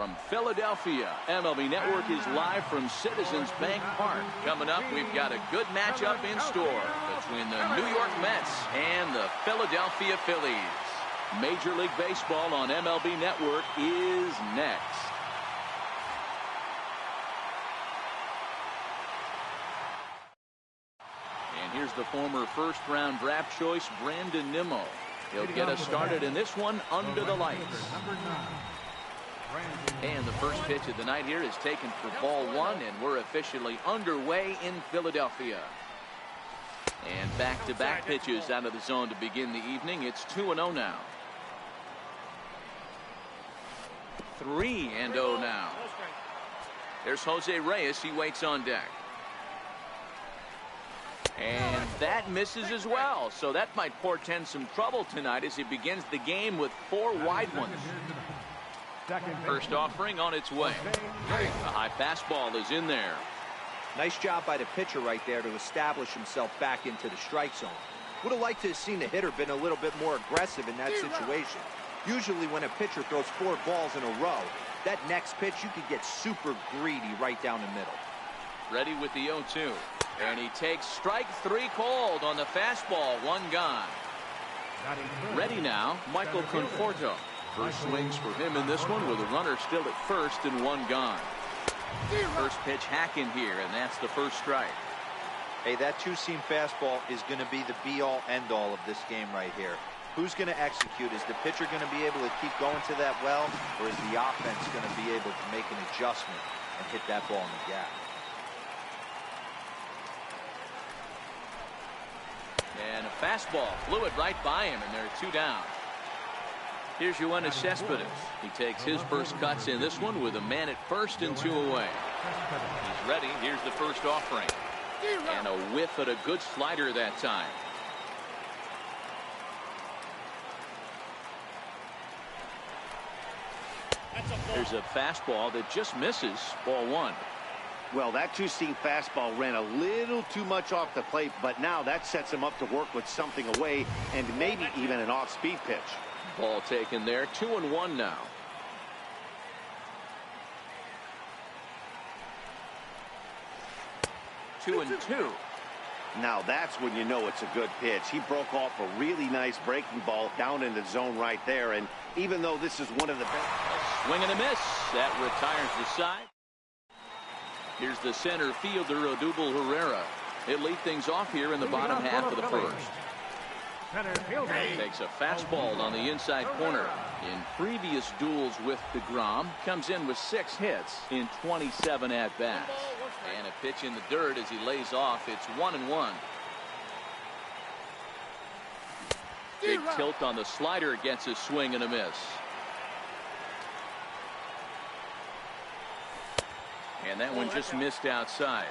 from Philadelphia. MLB Network is live from Citizens Bank Park. Coming up, we've got a good matchup in store between the New York Mets and the Philadelphia Phillies. Major League Baseball on MLB Network is next. And here's the former first-round draft choice, Brandon Nimmo. He'll get us started in this one under the lights. And the first pitch of the night here is taken for ball one, and we're officially underway in Philadelphia. And back-to-back pitches out of the zone to begin the evening. It's 2-0 now. 3-0 now. There's Jose Reyes. He waits on deck. And that misses as well. So that might portend some trouble tonight as he begins the game with 4 wide ones. First offering on its way. The high fastball is in there. Nice job by the pitcher right there to establish himself back into the strike zone. Would have liked to have seen the hitter been a little bit more aggressive in that situation. Usually when a pitcher throws 4 balls in a row, that next pitch you could get super greedy right down the middle. Ready with the 0-2. And he takes strike 3 cold on the fastball. 1 gone. Ready now, Michael Conforto. First swings for him in this one with a runner still at first and 1 gone. First pitch hack in here, and that's the first strike. Hey, that 2-seam fastball is going to be the be-all, end-all of this game right here. Who's going to execute? Is the pitcher going to be able to keep going to that well, or is the offense going to be able to make an adjustment and hit that ball in the gap? And a fastball flew it right by him, and there are 2 down. Here's Yoenis Cespedes. He takes his first cuts in this one with a man at first and 2 away. He's ready. Here's the first offering. And a whiff at a good slider that time. There's a fastball that just misses. Ball 1. Well, that 2-seam fastball ran a little too much off the plate, but now that sets him up to work with something away and maybe even an off-speed pitch. Ball taken there. 2-1 now. 2-2. Now that's when you know it's a good pitch. He broke off a really nice breaking ball down in the zone right there, and even though this is one of the best. A swing and a miss. That retires the side. Here's the center fielder, Odubel Herrera. He'll lead things off here in the bottom half of the first. Takes a fastball on the inside corner. In previous duels with DeGrom, comes in with 6 hits in 27 at-bats. And a pitch in the dirt as he lays off. It's 1-1. Big tilt on the slider, gets a swing and a miss. And that one just missed outside.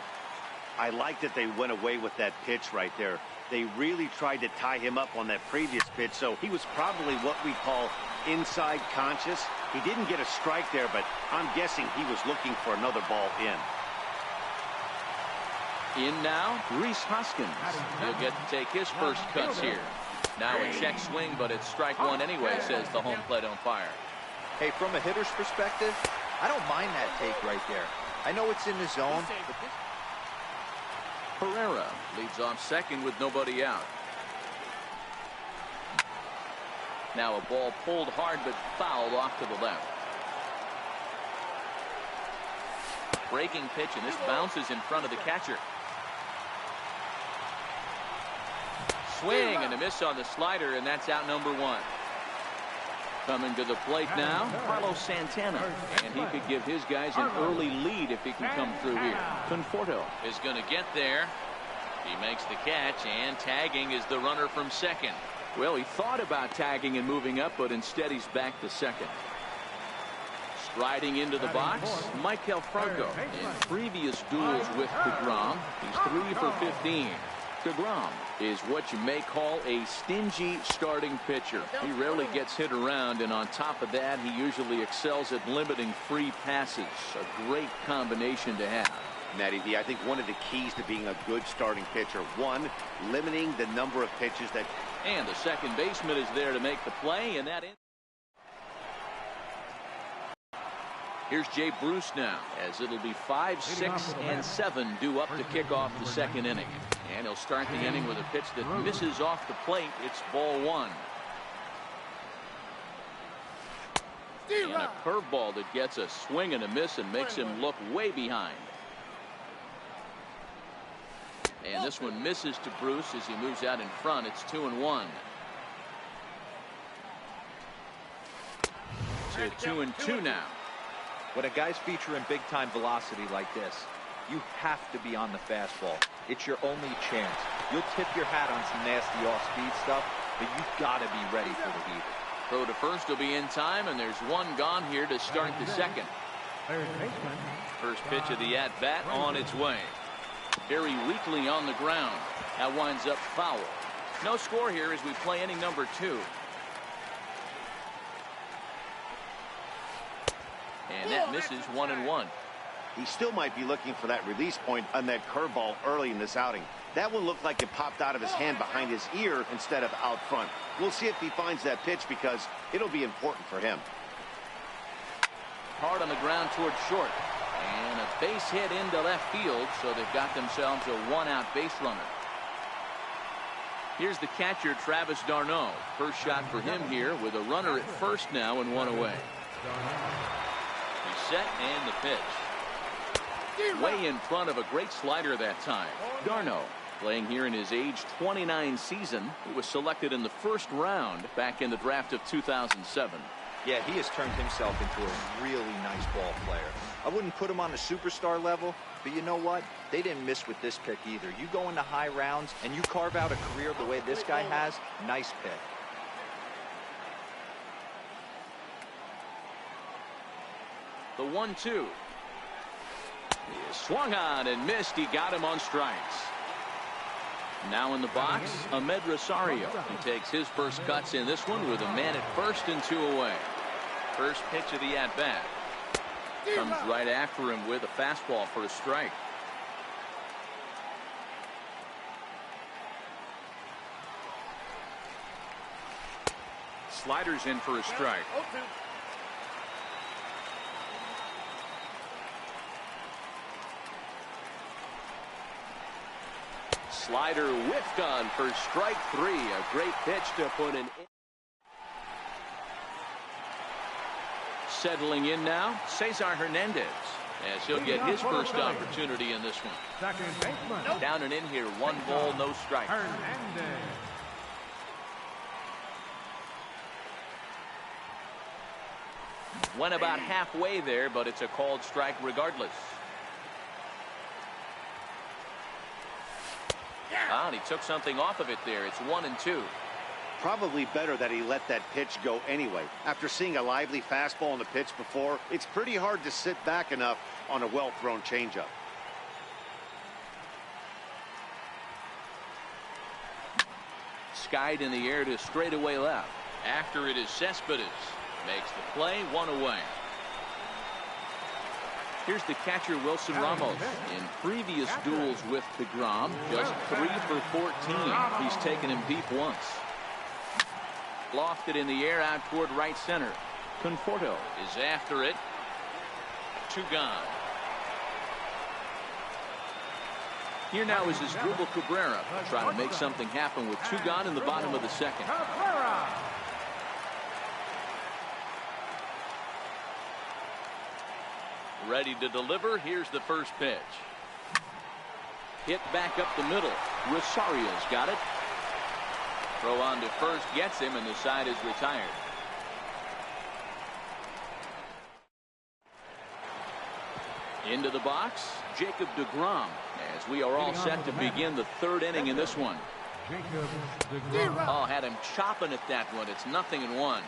I like that they went away with that pitch right there. They really tried to tie him up on that previous pitch, so he was probably what we call inside conscious. He didn't get a strike there, but I'm guessing he was looking for another ball in. In now, Rhys Hoskins. He'll get to take his first cuts here. Now a check swing, but it's strike 1 anyway, says the home plate umpire. Hey, from a hitter's perspective, I don't mind that take right there. I know it's in the zone. Herrera leads off second with nobody out. Now a ball pulled hard but fouled off to the left. Breaking pitch, and this bounces in front of the catcher. Swing and a miss on the slider, and that's out number 1. Coming to the plate now, Carlos Santana. And he could give his guys an early lead if he can come through here. Conforto is going to get there. He makes the catch, and tagging is the runner from second. Well, he thought about tagging and moving up, but instead he's back to second. Striding into the box, Maikel Franco. In previous duels with DeGrom, he's 3 for 15. DeGrom is what you may call a stingy starting pitcher. He rarely gets hit around, and on top of that, he usually excels at limiting free passes. A great combination to have. Matty V, I think one of the keys to being a good starting pitcher, 1, limiting the number of pitches that. And the second baseman is there to make the play, and that. Here's Jay Bruce now, as it'll be 5, 6, and 7 due up to kick off the second inning. And he'll start the inning with a pitch that misses off the plate. It's ball 1. And a curveball that gets a swing and a miss and makes him look way behind. And this one misses to Bruce as he moves out in front. It's 2-1. To 2-2 now. When a guy's featuring big-time velocity like this, you have to be on the fastball. It's your only chance. You'll tip your hat on some nasty off-speed stuff, but you've got to be ready for the heat. Throw to first will be in time, and there's one gone here to start the second. First pitch of the at-bat on its way. Very weakly on the ground. That winds up foul. No score here as we play inning number 2. And that misses 1-1. He still might be looking for that release point on that curveball early in this outing. That one looked like it popped out of his hand behind his ear instead of out front. We'll see if he finds that pitch because it'll be important for him. Hard on the ground towards short. And a base hit into left field, so they've got themselves a one-out base runner. Here's the catcher, Travis d'Arnaud. First shot for him here with a runner at first now and one away. He's set and the pitch. Way in front of a great slider that time. d'Arnaud playing here in his age 29 season. He was selected in the first round back in the draft of 2007. Yeah, he has turned himself into a really nice ball player. I wouldn't put him on the superstar level, but you know what? They didn't miss with this pick either. You go into high rounds and you carve out a career the way this guy has, nice pick. The 1-2. He swung on and missed. He got him on strikes. Now in the box, Ahmed Rosario. He takes his first cuts in this one with a man at first and 2 away. First pitch of the at-bat. Comes right after him with a fastball for a strike. Sliders in for a strike. Slider whiffed on for strike 3. A great pitch to put an. Settling in now, Cesar Hernandez, as he'll get his first opportunity in this one. Down and in here, 1 ball, no strike. Went about halfway there, but it's a called strike regardless. And he took something off of it there. It's 1-2. Probably better that he let that pitch go anyway. After seeing a lively fastball on the pitch before, it's pretty hard to sit back enough on a well-thrown changeup. Skied in the air to straightaway left. After it is Cespedes. Makes the play, 1 away. Here's the catcher, Wilson Ramos. In previous duels with DeGrom, just 3 for 14. He's taken him deep once. Lofted in the air out toward right center. Conforto is after it. 2 gone. Here now is Asdrubal Cabrera trying to make something happen with 2 gone in the bottom of the second. Ready to deliver. Here's the first pitch. Hit back up the middle. Rosario's got it. Throw on to first gets him, and the side is retired. Into the box, Jacob deGrom, as we are all set to begin the 3rd inning in this one. Oh, had him chopping at that one. It's 0-1.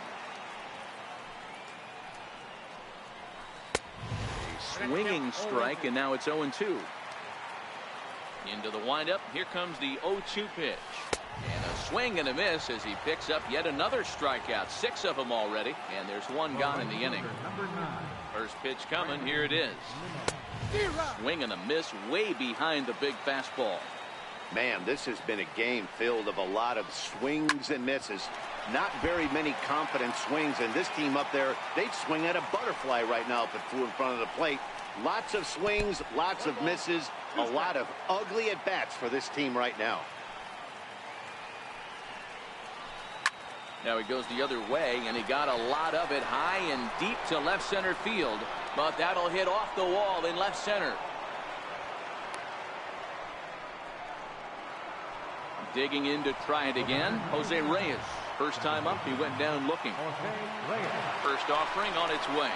A swinging strike, and now it's 0-2. Into the windup. Here comes the 0-2 pitch. And a swing and a miss as he picks up yet another strikeout. 6 of them already, and there's 1 gone in the inning. First pitch coming. Here it is. Swing and a miss way behind the big fastball. Man, this has been a game filled of a lot of swings and misses. Not very many confident swings, and this team up there, they'd swing at a butterfly right now if it flew in front of the plate. Lots of swings, lots of misses, a lot of ugly at-bats for this team right now. Now he goes the other way, and he got a lot of it high and deep to left center field. But that'll hit off the wall in left center. Digging in to try it again, Jose Reyes. First time up, he went down looking. First offering on its way.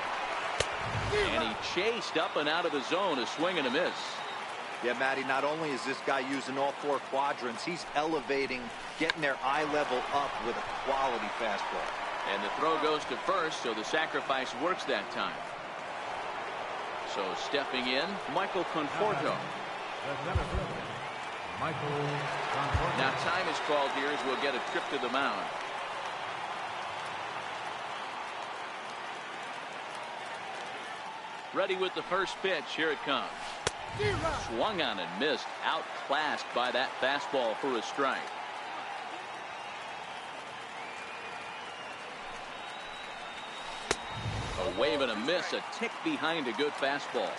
And he chased up and out of the zone, a swing and a miss. Yeah, Matty, not only is this guy using all four quadrants, he's elevating, getting their eye level up with a quality fastball. And the throw goes to first, so the sacrifice works that time. So stepping in, Michael Conforto. Now time is called here as we'll get a trip to the mound. Ready with the first pitch. Here it comes. Swung on and missed. Outclassed by that fastball for a strike. A wave and a miss. A tick behind a good fastball.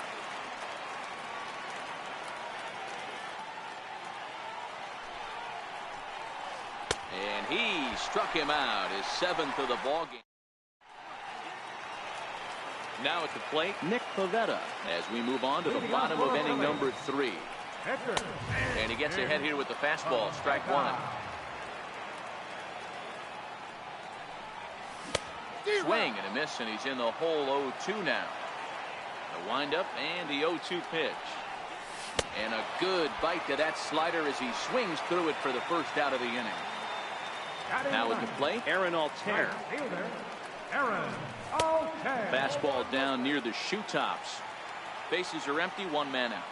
And he struck him out. His 7th of the ballgame. Now at the plate, Nick Pivetta, as we move on to the bottom of inning number 3. And he gets ahead here with the fastball, strike 1. Swing and a miss, and he's in the hole 0-2 now. The windup and the 0-2 pitch. And a good bite to that slider as he swings through it for the first out of the inning. Now at the plate, Aaron Altair. Fastball down near the shoe tops. Bases are empty, 1 man out.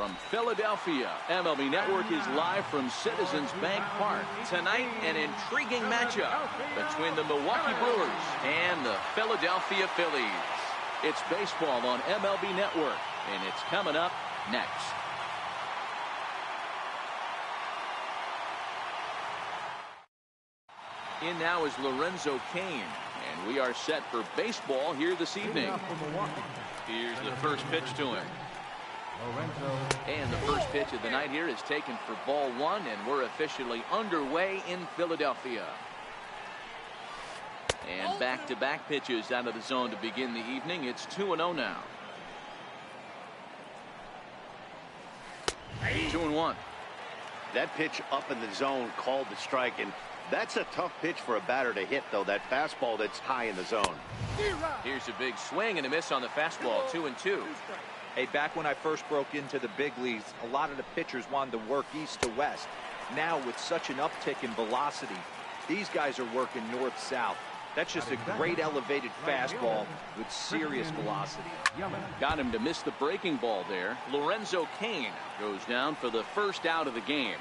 From Philadelphia, MLB Network is live from Citizens Bank Park. Tonight, an intriguing matchup between the Milwaukee Brewers and the Philadelphia Phillies. It's baseball on MLB Network, and it's coming up next. In now is Lorenzo Cain, and we are set for baseball here this evening. Here's the first pitch to him. And the first pitch of the night here is taken for ball one, and we're officially underway in Philadelphia. And back-to-back pitches out of the zone to begin the evening. It's 2-0 now. 2-1. That pitch up in the zone called the strike, and that's a tough pitch for a batter to hit, though, that fastball that's high in the zone. Here's a big swing and a miss on the fastball. 2-2. Hey, back when I first broke into the big leagues, a lot of the pitchers wanted to work east to west. Now, with such an uptick in velocity, these guys are working north-south. That's just a great elevated fastball with serious velocity. Got him to miss the breaking ball there. Lorenzo Cain goes down for the first out of the game.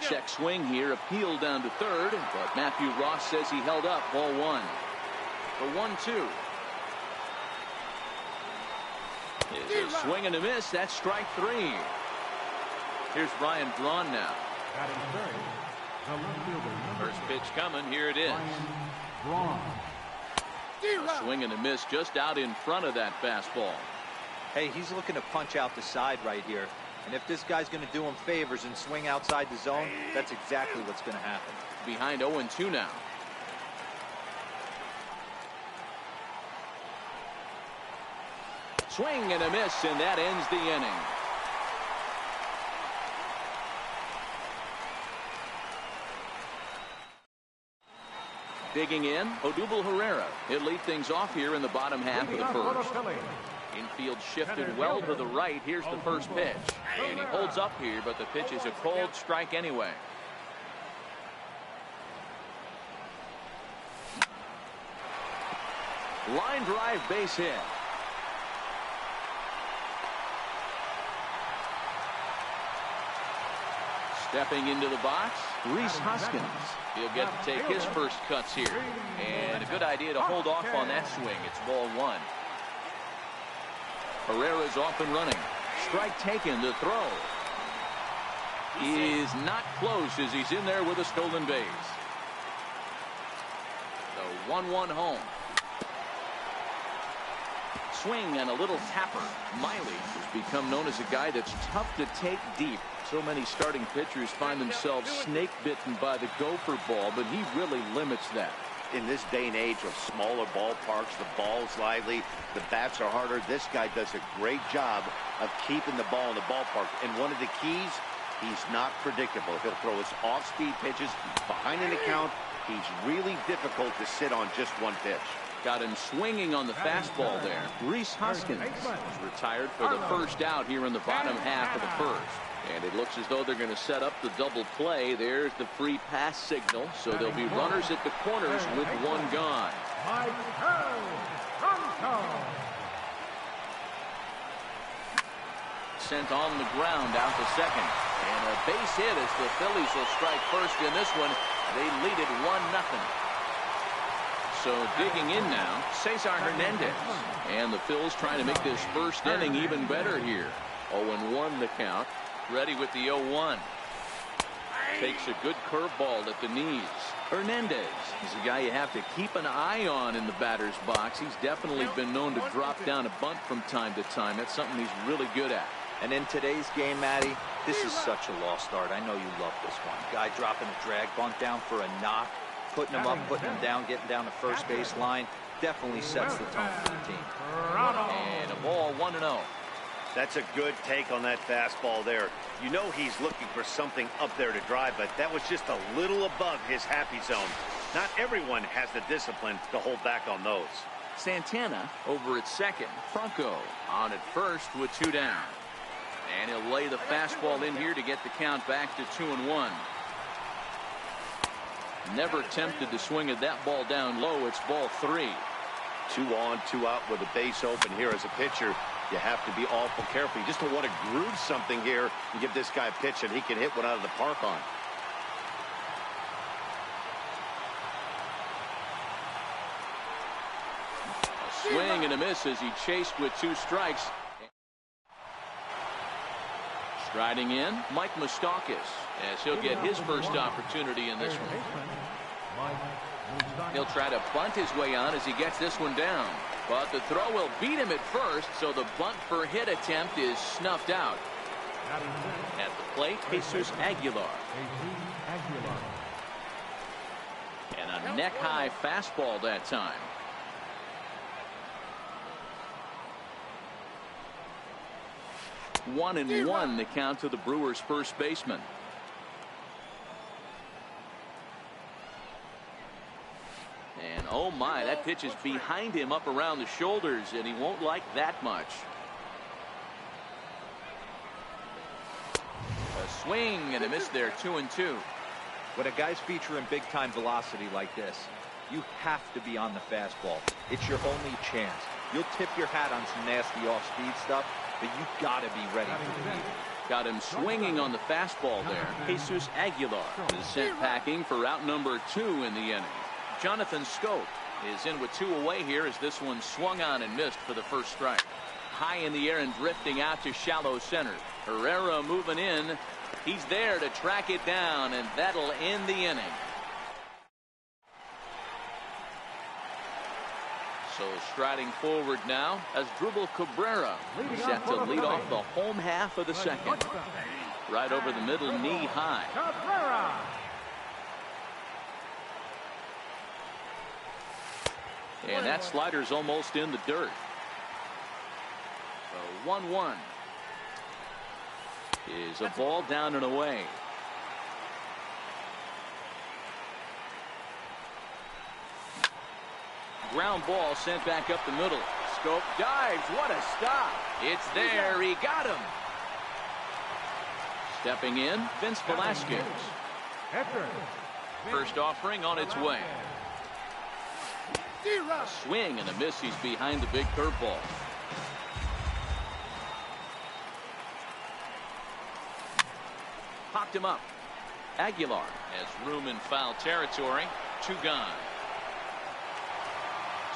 Check swing here, appealed down to third, but Matthew Ross says he held up. Ball one. The 1-2. Is a swing and a miss. That's strike three. Here's Brian Braun now. First pitch coming. Here it is. A swing and a miss just out in front of that fastball. Hey, he's looking to punch out the side right here. And if this guy's going to do him favors and swing outside the zone, that's exactly what's going to happen. Behind 0-2 now. Swing and a miss, and that ends the inning. Digging in, Odubel Herrera. He'll lead things off here in the bottom half of the first. Infield shifted well to the right. Here's the first pitch. And he holds up here, but the pitch is a cold strike anyway. Line drive base hit. Stepping into the box, Rhys Hoskins. He'll get to take his first cuts here. And a good idea to hold off on that swing. It's ball one. Herrera's off and running. Strike taken. The throw is not close as he's in there with a stolen base. The 1-1 home. Swing and a little tapper. Miley has become known as a guy that's tough to take deep. So many starting pitchers find themselves snake bitten by the gopher ball, but he really limits that. In this day and age of smaller ballparks, the ball's lively, the bats are harder. This guy does a great job of keeping the ball in the ballpark. And one of the keys, he's not predictable. He'll throw his off-speed pitches behind an account. He's really difficult to sit on just one pitch. Got him swinging on the fastball there. Rhys Hoskins is retired for the first out here in the bottom half of the first. And it looks as though they're going to set up the double play. There's the free pass signal. So there'll be runners at the corners with one gone. Sent on the ground out to second. And a base hit as the Phillies will strike first in this one. They lead it 1-0. So digging in now, Cesar Hernandez. And the Phils trying to make this first inning even better here. 0-1 the count. Ready with the 0-1. Takes a good curveball at the knees. Hernandez is a guy you have to keep an eye on in the batter's box. He's definitely been known to drop down a bunt from time to time. That's something he's really good at. And in today's game, Matty, this is such a lost art. I know you love this one. Guy dropping a drag bunt down for a knock, putting him up, putting him down, getting down the first base line. Definitely sets the tone for the team. And a ball 1-0. That's a good take on that fastball there. You know he's looking for something up there to drive, but that was just a little above his happy zone. Not everyone has the discipline to hold back on those. Santana over at second. Franco on at first with two down. And he'll lay the fastball in here to get the count back to 2-1. Never tempted to swing at that ball down low. It's ball 3. 2 on, 2 out with a base open here. As a pitcher, you have to be awful careful. You just don't want to groove something here and give this guy a pitch and he can hit one out of the park on. A swing and a miss as he chased with 2 strikes. Striding in, Mike Moustakas, as he'll get his first opportunity in this one. He'll try to bunt his way on as he gets this one down. But the throw will beat him at first, so the bunt for hit attempt is snuffed out. At the plate, Jesus Aguilar. And a neck-high fastball that time. One and one the count to the Brewers' first baseman. And oh my, that pitch is behind him up around the shoulders, and he won't like that much. A swing and a miss there, 2-2. When a guy's featuring big-time velocity like this, you have to be on the fastball. It's your only chance. You'll tip your hat on some nasty off-speed stuff, but you gotta be ready for the heat. Got him swinging on the fastball there. Jesus Aguilar is sent packing for out number 2 in the inning. Jonathan Scope is in with 2 away here as this one swung on and missed for the first strike. High in the air and drifting out to shallow center. Herrera moving in. He's there to track it down, and that'll end the inning. So striding forward now as Dribble Cabrera set to lead off the home half of the second. Right over the middle, knee high. And that slider's almost in the dirt. So 1-1 is a ball down and away. Ground ball sent back up the middle. Scope dives. What a stop. It's there. He got him. Stepping in, Vince Velasquez. First offering on its way. A swing and a miss. He's behind the big curveball. Popped him up. Aguilar has room in foul territory. 2 gone.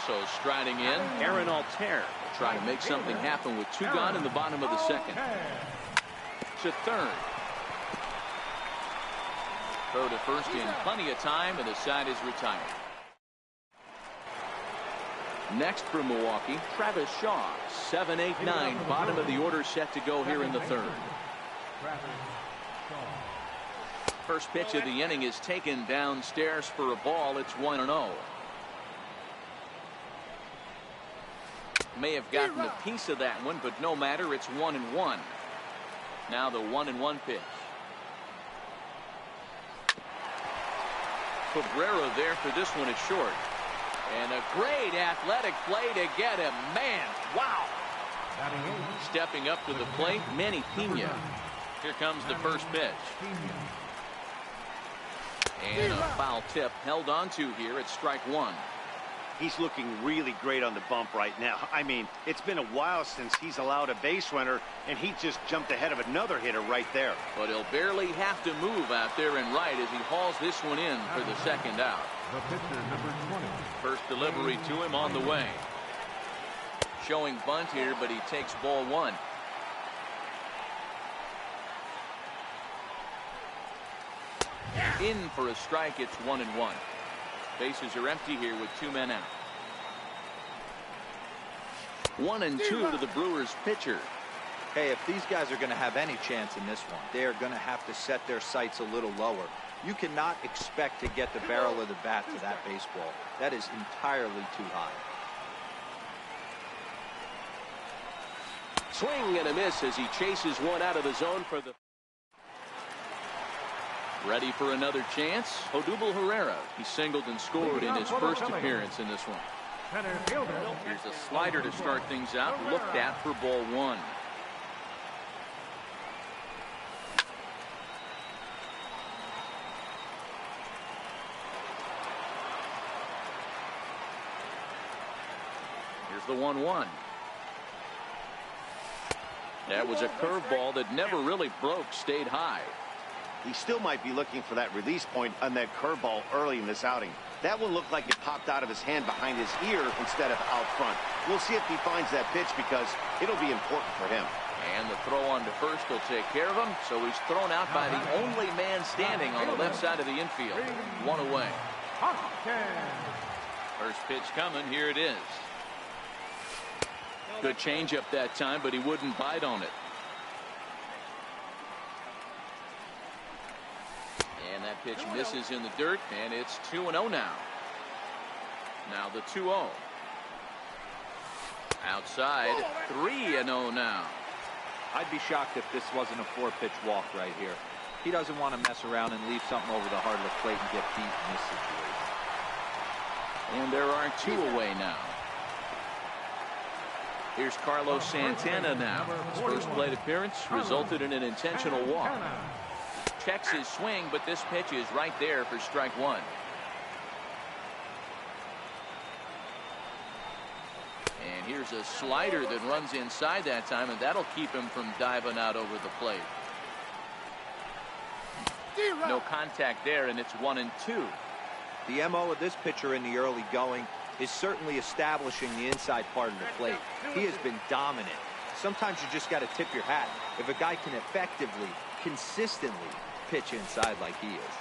So striding in, Aaron Altair will try to make something happen with 2 gone in the bottom of the second. To third. Throw to first in plenty of time, and the side is retired. Next for Milwaukee, Travis Shaw. 7, 8, 9, bottom of the order set to go here in the third. First pitch of the inning is taken downstairs for a ball. It's 1-0. May have gotten a piece of that one, but no matter. It's 1-1. Now the 1-1 pitch. Cabrera there for this one at short. And a great athletic play to get him. Man, wow. Stepping up to the plate, Manny Pena. Here comes the first pitch. And a foul tip held on to here at strike 1. He's looking really great on the bump right now. I mean, it's been a while since he's allowed a base runner, and he just jumped ahead of another hitter right there. But he'll barely have to move out there and right as he hauls this one in for the second out. The pitcher, number 20. First delivery to him on the way. Showing bunt here, but he takes ball 1. In for a strike. It's 1-1. Bases are empty here with 2 men out. 1-2 to the Brewers pitcher. Hey, if these guys are going to have any chance in this one, they are going to have to set their sights a little lower. You cannot expect to get the barrel of the bat to that baseball. That is entirely too high. Swing and a miss as he chases one out of the zone for the. Ready for another chance. Odubel Herrera. He singled and scored in his first appearance in this one. Here's a slider to start things out. Looked at for ball 1. the 1-1. That was a curveball that never really broke, stayed high. He still might be looking for that release point on that curveball early in this outing. That one looked like it popped out of his hand behind his ear instead of out front. We'll see if he finds that pitch because it'll be important for him. And the throw on to first will take care of him, so he's thrown out by the only man standing on the left side of the infield. One away. First pitch coming, here it is. Good changeup that time, but he wouldn't bite on it. And that pitch misses in the dirt, and it's 2-0 now. Now the 2-0. Outside, 3-0 now. I'd be shocked if this wasn't a 4-pitch walk right here. He doesn't want to mess around and leave something over the heart of the plate and get beat in this situation. And there are 2 away now. Here's Carlos Santana now. His first plate appearance resulted in an intentional walk. Checks his swing, but this pitch is right there for strike 1. And here's a slider that runs inside that time, and that'll keep him from diving out over the plate. No contact there, and it's 1-2. The MO of this pitcher in the early going is certainly establishing the inside part of the plate. He has been dominant. Sometimes you just got to tip your hat if a guy can effectively, consistently pitch inside like he is.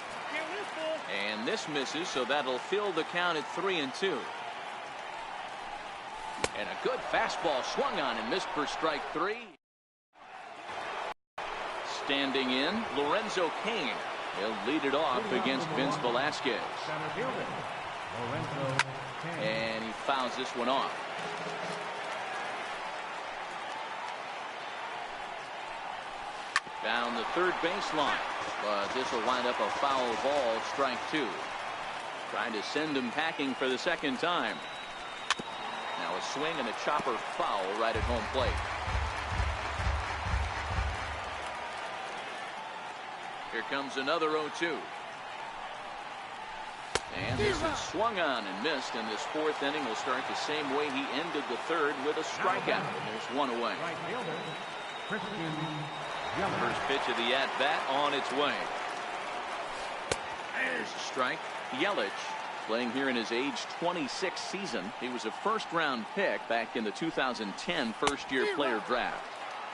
And this misses, so that'll fill the count at 3-2. And a good fastball swung on and missed for strike 3. Standing in, Lorenzo Cain. He'll lead it off against Vince Velasquez. And he fouls this one off. Down the third baseline. But this will wind up a foul ball, strike 2. Trying to send him packing for the second time. Now a swing and a chopper foul right at home plate. Here comes another 0-2. And this is swung on and missed, and this 4th inning will start the same way he ended the 3rd with a strikeout. And there's 1 away. First pitch of the at-bat on its way. There's a strike. Yelich, playing here in his age 26 season. He was a first-round pick back in the 2010 first-year player draft.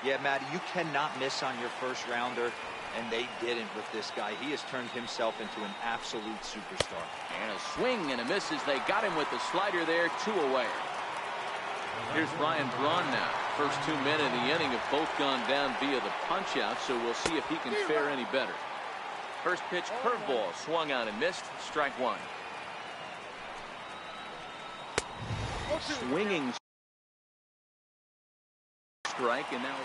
Yeah, Matty, you cannot miss on your first-rounder, and they didn't with this guy. He has turned himself into an absolute superstar. And a swing and a miss as they got him with the slider there, 2 away. Here's Ryan Braun now. First 2 men in the inning have both gone down via the punch-out, so we'll see if he can fare any better. First pitch curveball swung on and missed, strike 1. Swinging strike, and now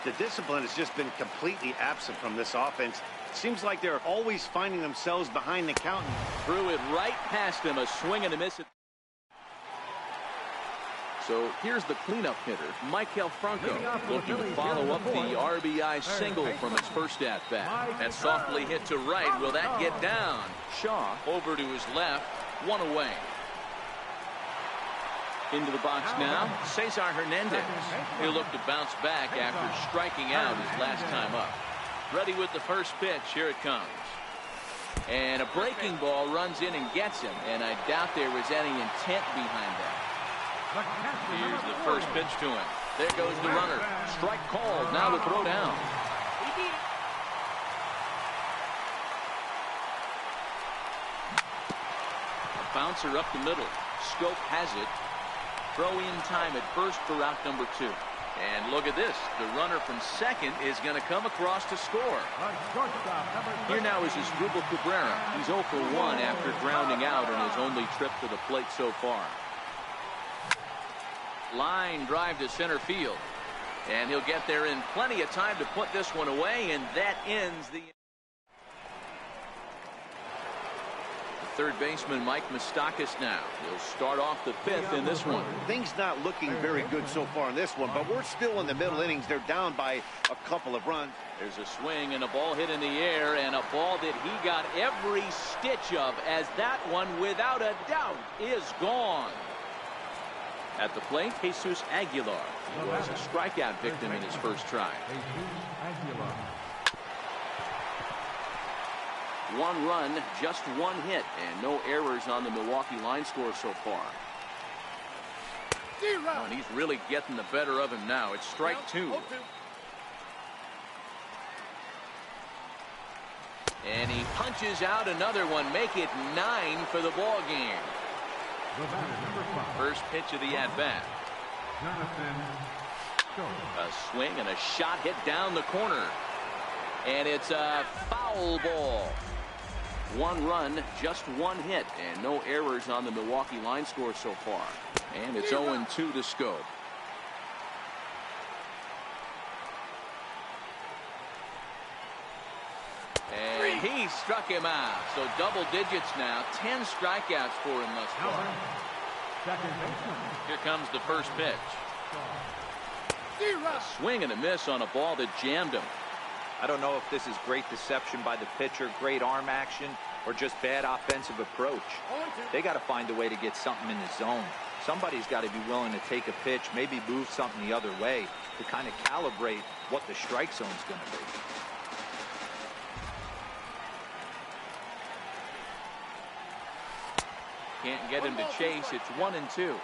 the discipline has just been completely absent from this offense. Seems like they're always finding themselves behind the count. Threw it right past him, a swing and a miss. So here's the cleanup hitter, Maikel Franco, looking to follow up the RBI single from his first at-bat. That softly hit to right. Will that get down? Shaw over to his left, 1 away. Into the box now, Cesar Hernandez. He'll look to bounce back after striking out his last time up. Ready with the first pitch. Here it comes. And a breaking ball runs in and gets him. And I doubt there was any intent behind that. Here's the first pitch to him. There goes the runner. Strike called. Now the throw down. A bouncer up the middle. Scope has it. Throw in time at first for out number 2. And look at this. The runner from second is going to come across to score. Here now is Asdrubal Cabrera. He's 0 for 1 after grounding out in his only trip to the plate so far. Line drive to center field. And he'll get there in plenty of time to put this one away, and that ends the... Third baseman Mike Moustakas now. He'll start off the 5th in this one. Things not looking very good so far in this one, but we're still in the middle innings. They're down by a couple of runs. There's a swing and a ball hit in the air, and a ball that he got every stitch of, as that one, without a doubt, is gone. At the plate, Jesus Aguilar. He was a strikeout victim in his first try. One run, just one hit, and no errors on the Milwaukee line score so far. Oh, and he's really getting the better of him now. It's strike two. And he punches out another one. Make it 9 for the ball game. First pitch of the at-bat. A swing and a shot hit down the corner. And it's a foul ball. One run, just one hit, and no errors on the Milwaukee line score so far. And it's 0-2 to Schoop. And he struck him out. So double digits now. 10 strikeouts for him thus far. Here comes the first pitch. A swing and a miss on a ball that jammed him. I don't know if this is great deception by the pitcher, great arm action, or just bad offensive approach. They got to find a way to get something in the zone. Somebody's got to be willing to take a pitch, maybe move something the other way to kind of calibrate what the strike zone's going to be. Can't get him to chase. It's 1-2.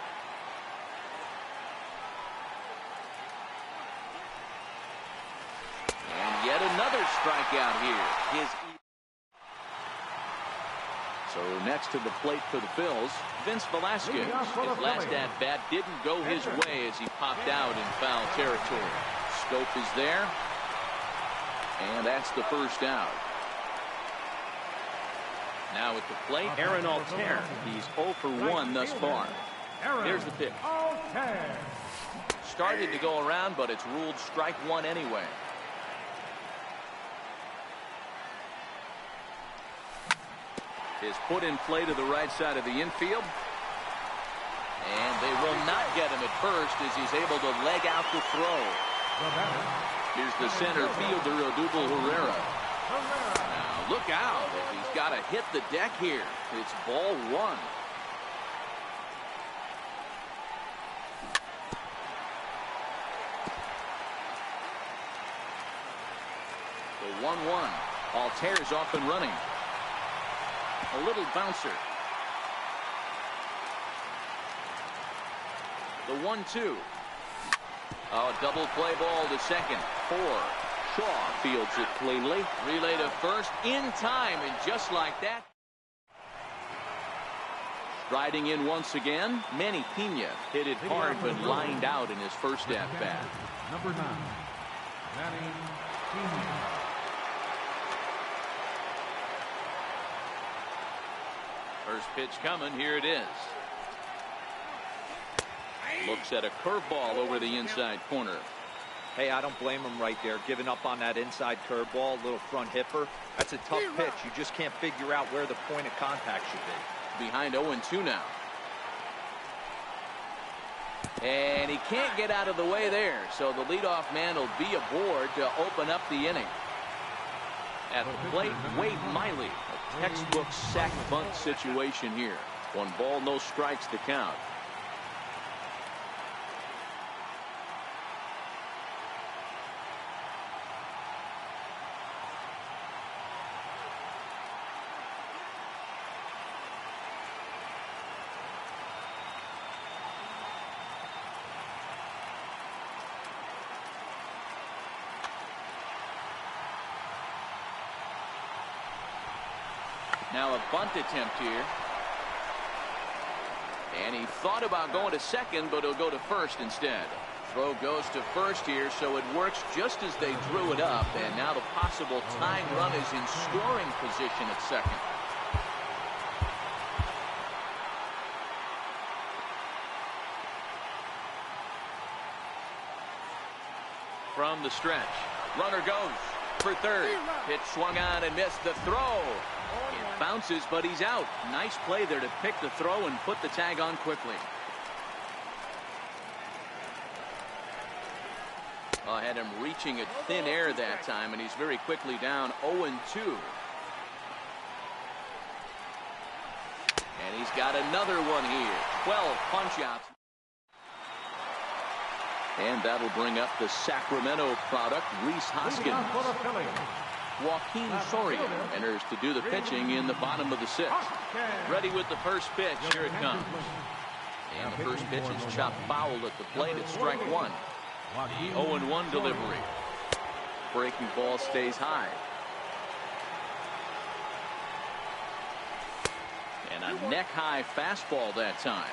And yet another strikeout here. So next to the plate for the Phils, Vince Velasquez. His last at-bat didn't go his way as he popped out in foul territory. Schoop is there. And that's the first out. Now at the plate, Aaron Altair. He's 0 for 1 thus far. Here's the pitch. Started to go around, but it's ruled strike one anyway. Is put in play to the right side of the infield. And they will not get him at first as he's able to leg out the throw. Here's the center fielder, Odubel Herrera. Now look out. He's got to hit the deck here. It's ball one. The 1-1. Altair's off and running. A little bouncer. The 1-2. Oh, double play ball to second. 4. Shaw fields it cleanly. Relay to first in time, and just like that. Striding in once again, Manny Pena hit it hard but lined out in his first at-bat. Number 9, Manny Pena. First pitch coming. Here it is. Looks at a curveball over the inside corner. Hey, I don't blame him right there. Giving up on that inside curveball, little front hipper. That's a tough pitch. You just can't figure out where the point of contact should be. Behind 0-2 now. And he can't get out of the way there. So the leadoff man will be aboard to open up the inning. At the plate, Wade Miley. A textbook sack bunt situation here. 1 ball, no strikes to count. Now a bunt attempt here. And he thought about going to second, but he'll go to first instead. Throw goes to first here, so it works just as they drew it up. And now the possible tying run is in scoring position at second. From the stretch, runner goes for third. Pitch swung on and missed the throw. It bounces, but he's out. Nice play there to pick the throw and put the tag on quickly. Had him reaching at thin air that time, and he's very quickly down 0-2. And he's got another one here. 12 punch outs. And that'll bring up the Sacramento product, Reese Hoskins. Joaquin Soria enters to do the pitching in the bottom of the sixth. Ready with the first pitch. Here it comes. And the first pitch is chopped foul at the plate. It's strike one. The 0-1 delivery. Breaking ball stays high. And a neck-high fastball that time.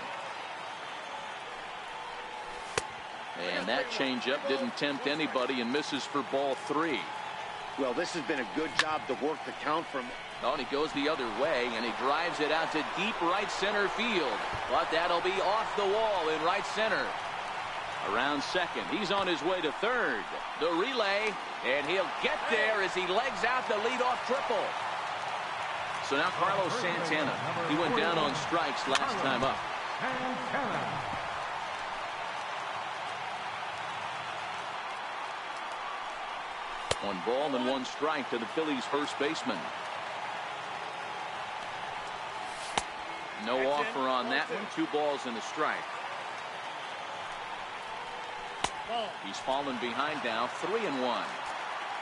And that changeup didn't tempt anybody and misses for ball three. Well, this has been a good job to work the count from. Oh, and he goes the other way, and he drives it out to deep right center field. But that'll be off the wall in right center. Around second, he's on his way to third. The relay, and he'll get there as he legs out the leadoff triple. So now Carlos Santana, he went down on strikes last time up. One ball and one strike to the Phillies first baseman. No offer on that one. 2 balls and a strike. He's fallen behind now, 3-1.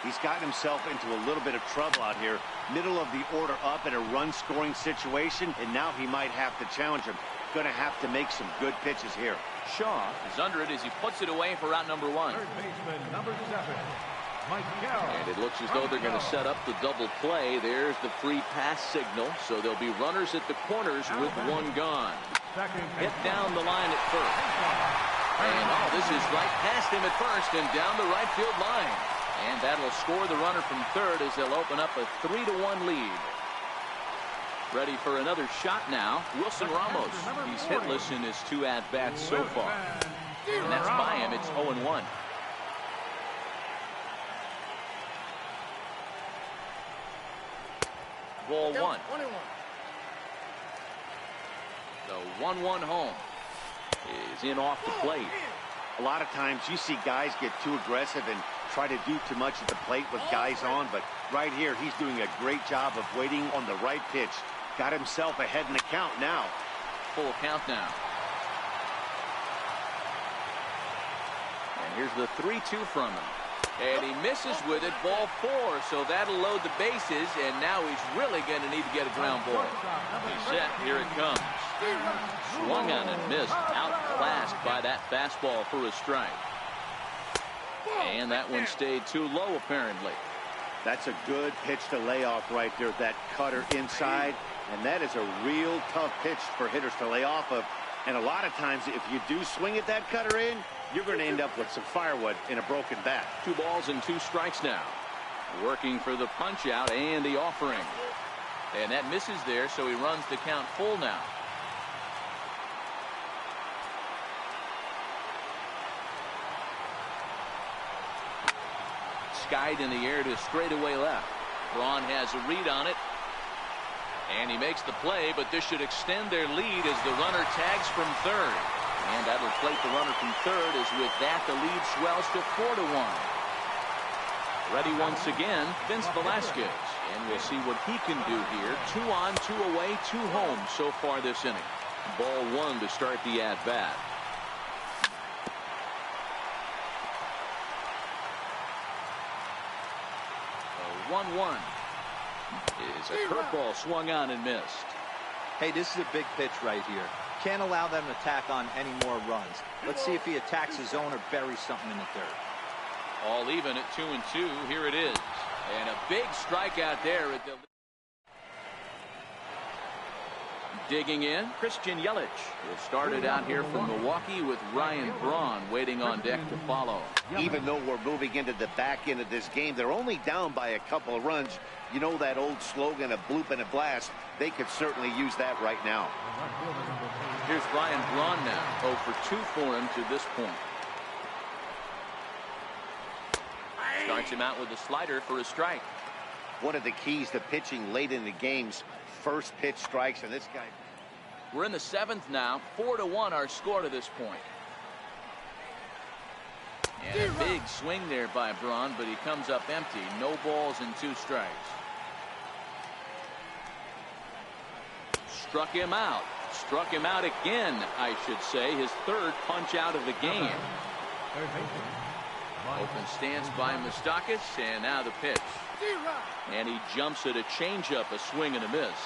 He's gotten himself into a little bit of trouble out here. Middle of the order up in a run-scoring situation, and now he might have to challenge him. Going to have to make some good pitches here. Shaw is under it as he puts it away for out number 1. Third baseman, number 7. And it looks as though they're going to set up the double play. There's the free pass signal. So there'll be runners at the corners with 1 gone. Hit down the line at first. And this is right past him at first and down the right field line. And that'll score the runner from third as they'll open up a 3-1 lead. Ready for another shot now. Wilson Ramos. He's hitless in his 2 at-bats so far. And that's by him. It's 0-1. Ball 1. The 1-1 home is in off the plate. A lot of times you see guys get too aggressive and try to do too much at the plate with guys on, but right here he's doing a great job of waiting on the right pitch. Got himself ahead in the count now. Full count now. And here's the 3-2 from him. And he misses with it, ball 4, so that'll load the bases, and now he's really going to need to get a ground ball. He's set, here it comes. Swung on and missed, outclassed by that fastball for a strike. And that one stayed too low, apparently. That's a good pitch to lay off right there, that cutter inside, and that is a real tough pitch for hitters to lay off of. And a lot of times, if you do swing at that cutter in, you're going to end up with some firewood in a broken bat. 2 balls and 2 strikes now. Working for the punch out and the offering. And that misses there, so he runs the count full now. Skied in the air to straightaway left. Braun has a read on it. And he makes the play, but this should extend their lead as the runner tags from third. And that'll plate the runner from third, as with that the lead swells to 4-1. Ready once again, Vince Velasquez. And we'll see what he can do here. 2 on, 2 away, 2 home so far this inning. Ball 1 to start the at-bat. A 1-1 is a curveball swung on and missed. Hey, this is a big pitch right here. Can't allow them to tack on any more runs. Let's see if he attacks his zone or buries something in the third. All even at 2-2. Here it is. And a big strikeout there at the... Digging in, Christian Yelich will start it out here from Milwaukee with Ryan Braun waiting on deck to follow. Even though we're moving into the back end of this game, they're only down by a couple of runs. You know that old slogan, a bloop and a blast. They could certainly use that right now. Here's Ryan Braun now. 0 for 2 for him to this point. Starts him out with a slider for a strike. One of the keys to pitching late in the games, first pitch strikes, and this guy. We're in the 7th now. 4-1 our score to this point. And a big swing there by Braun, but he comes up empty. No balls and 2 strikes. Struck him out. Struck him out again, I should say. His 3rd punch out of the game. Third baseman. Open stance by Moustakas, and now the pitch. And he jumps at a changeup, a swing and a miss.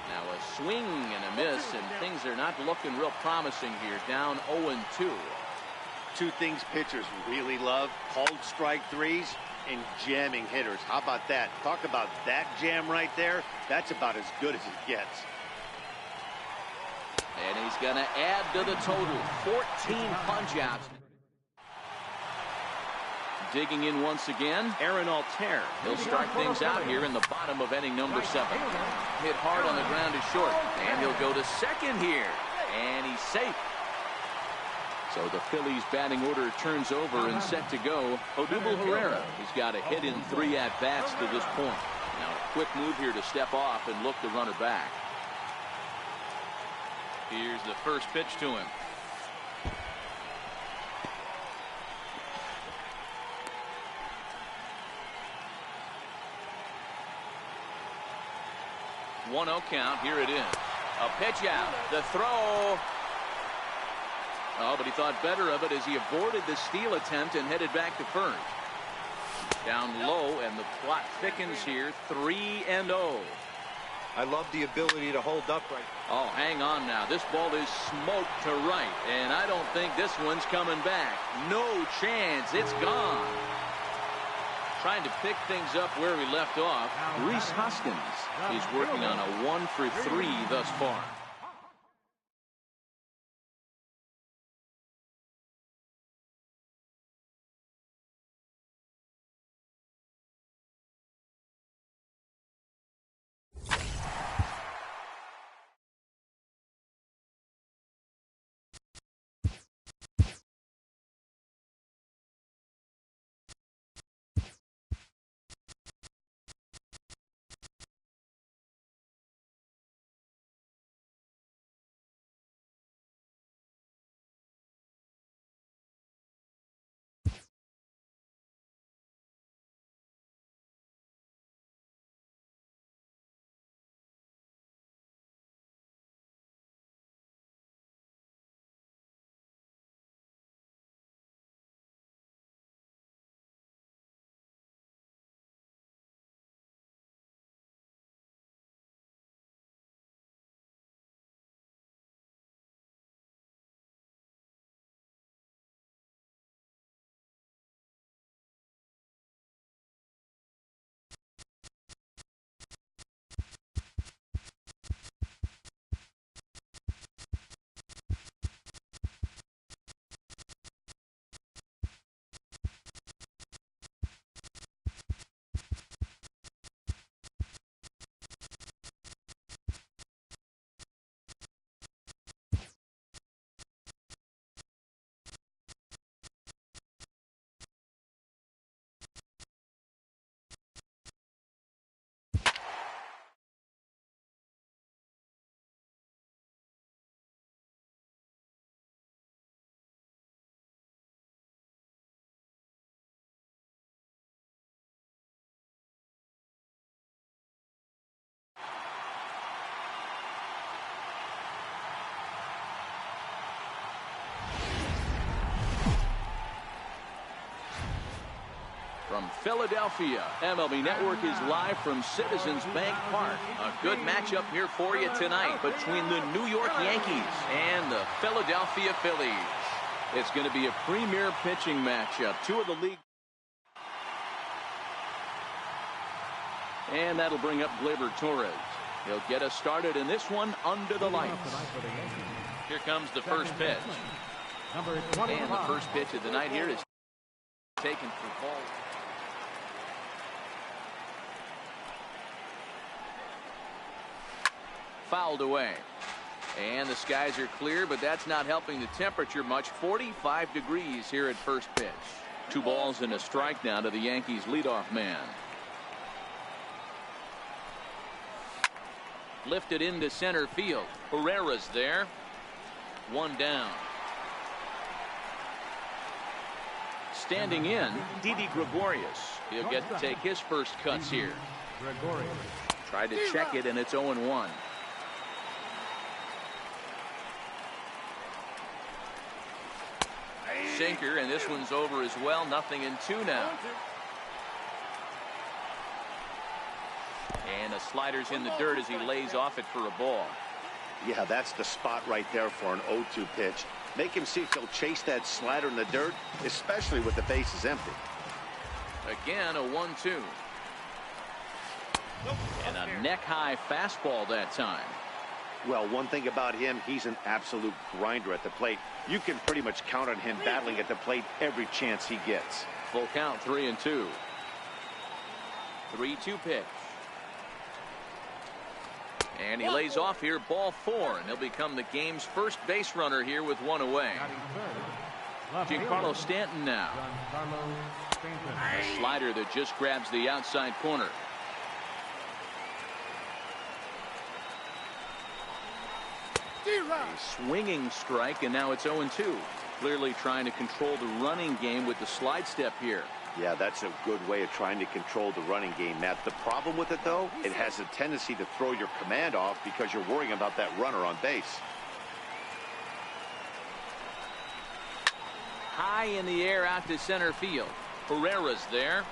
Now a swing and a miss, and things are not looking real promising here. Down 0-2. Two things pitchers really love: called strike threes and jamming hitters. How about that? Talk about that jam right there. That's about as good as it gets. And he's going to add to the total. 14 punch-outs. Digging in once again, Aaron Altair. He'll start things out here in the bottom of inning number 7. Hit hard on the ground to short. And he'll go to second here. And he's safe. So the Phillies batting order turns over and set to go. Odubel Herrera. He's got a hit in 3 at-bats to this point. Now a quick move here to step off and look the runner back. Here's the first pitch to him. One 0 count. Here it is. A pitch out. The throw. Oh, but he thought better of it as he aborted the steal attempt and headed back to first. Down low, and the plot thickens here. 3-0. I love the ability to hold upright. Oh, hang on now. This ball is smoked to right, and I don't think this one's coming back. No chance. It's gone. Trying to pick things up where he left off. Rhys Hoskins. He's working on a 1-for-3 thus far. From Philadelphia, MLB Network is live from Citizens Bank Park. A good matchup here for you tonight between the New York Yankees and the Philadelphia Phillies. It's going to be a premier pitching matchup. Two of the league. And that'll bring up Gleyber Torres. He'll get us started in this one under the lights. Here comes the first pitch. And the first pitch of the night here is taken for ball. Fouled away. And the skies are clear, but that's not helping the temperature much. 45 degrees here at first pitch. 2 balls and a strike now to the Yankees leadoff man. Lifted into center field. Herrera's there. 1 down. Standing in, Didi Gregorius. He'll get to take his first cuts here. Tried to check it, and it's 0-1. sinker, and this one's over as well. 0-2 now. And the slider's in the dirt as he lays off it for a ball. Yeah, that's the spot right there for an 0-2 pitch. Make him see if he'll chase that slider in the dirt, especially with the bases empty. Again, a 1-2. And a neck-high fastball that time. Well, one thing about him, he's an absolute grinder at the plate. You can pretty much count on him battling at the plate every chance he gets. Full count, 3-2. 3-2 pitch. And he lays off here, ball 4, and he'll become the game's first base runner here with one away. Giancarlo Stanton now. A slider that just grabs the outside corner. A swinging strike, and now it's 0-2. Clearly trying to control the running game with the slide step here. Yeah, that's a good way of trying to control the running game, Matt. The problem with it, though, it has a tendency to throw your command off because you're worrying about that runner on base. High in the air out to center field. Herrera's there.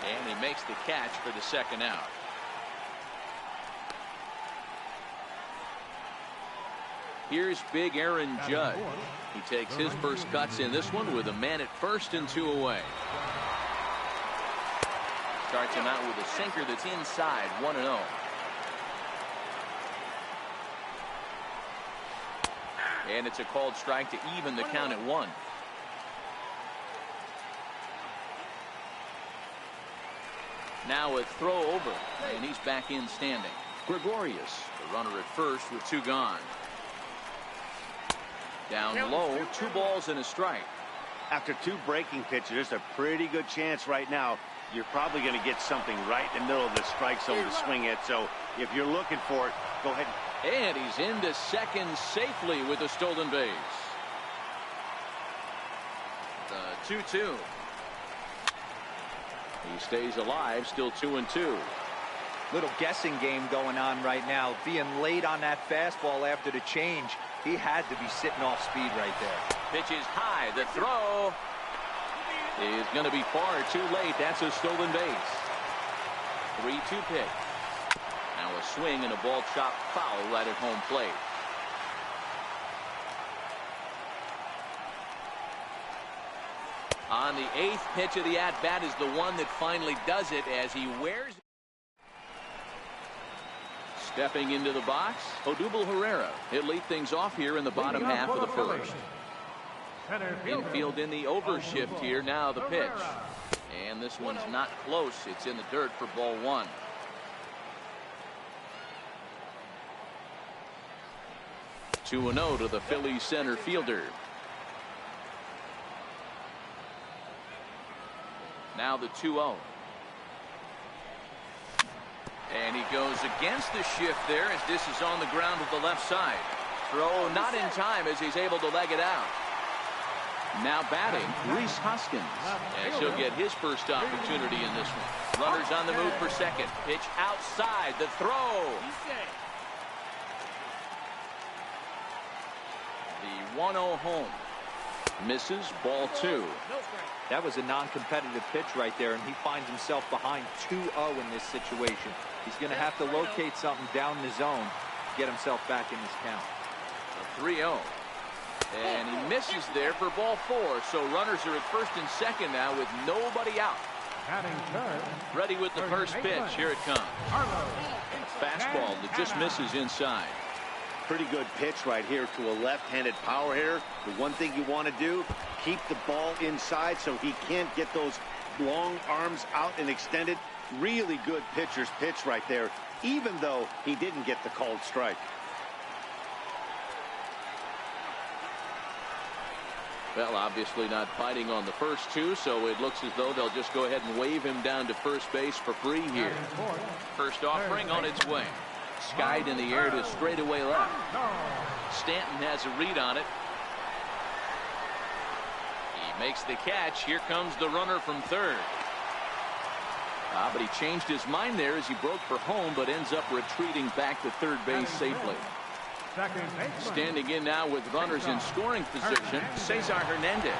And he makes the catch for the second out. Here's big Aaron Judge. He takes his first cuts in this one with a man at first and 2 away. Starts him out with a sinker that's inside, 1-0. And it's a called strike to even the count at 1. Now a throw over, and he's back in standing. Gregorius, the runner at first with 2 gone. Down low, 2 balls and a strike. After 2 breaking pitches, there's a pretty good chance right now you're probably going to get something right in the middle of the strike zone to swing at. So if you're looking for it, go ahead. And he's into second safely with a stolen base. The 2-2. He stays alive, still 2-2. Little guessing game going on right now. Being late on that fastball after the change. He had to be sitting off speed right there. Pitch is high. The throw is going to be far too late. That's a stolen base. 3-2 pitch. Now a swing and a ball chopped foul right at home plate. On the 8th pitch of the at-bat is the one that finally does it as he wears. Stepping into the box, Odubel Herrera. He'll lead things off here in the bottom half of the first. Infield in the overshift here. Now the pitch. And this one's not close. It's in the dirt for ball 1. Two 2-0 to the Phillies center fielder. Now the 2-0. And he goes against the shift there as this is on the ground with the left side. Throw not in time as he's able to leg it out. Now batting, Rhys Hoskins, as he'll get his first opportunity in this one. Runners on the move for second. Pitch outside. The throw. The 1-0 home. Misses, ball 2. That was a non-competitive pitch right there, and he finds himself behind 2-0 in this situation. He's going to have to locate something down the zone to get himself back in this count. A 3-0. And he misses there for ball 4. So runners are at first and second now with nobody out. Ready with the first pitch. Here it comes. Fastball that just misses inside. Pretty good pitch right here to a left-handed power hitter. The one thing you want to do, keep the ball inside so he can't get those long arms out and extended. Really good pitcher's pitch right there, even though he didn't get the called strike. Well, obviously not fighting on the first 2, so it looks as though they'll just go ahead and wave him down to first base for free here. First offering on its way. Skied in the air to straightaway left. Stanton has a read on it. He makes the catch. Here comes the runner from third. But he changed his mind there as he broke for home, but ends up retreating back to third base safely. Second baseman. Standing in now with runners in scoring position, Cesar Hernandez.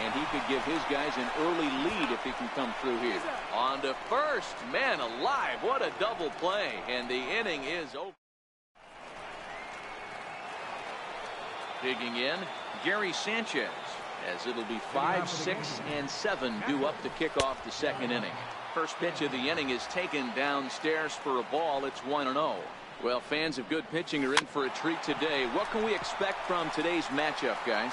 And he could give his guys an early lead if he can come through here. On to first. Man alive, what a double play. And the inning is over. Digging in, Gary Sanchez, as it'll be 5, 6, and 7 due up to kick off the second inning. First pitch of the inning is taken downstairs for a ball. It's 1-0. Well, fans of good pitching are in for a treat today. What can we expect from today's matchup, guys?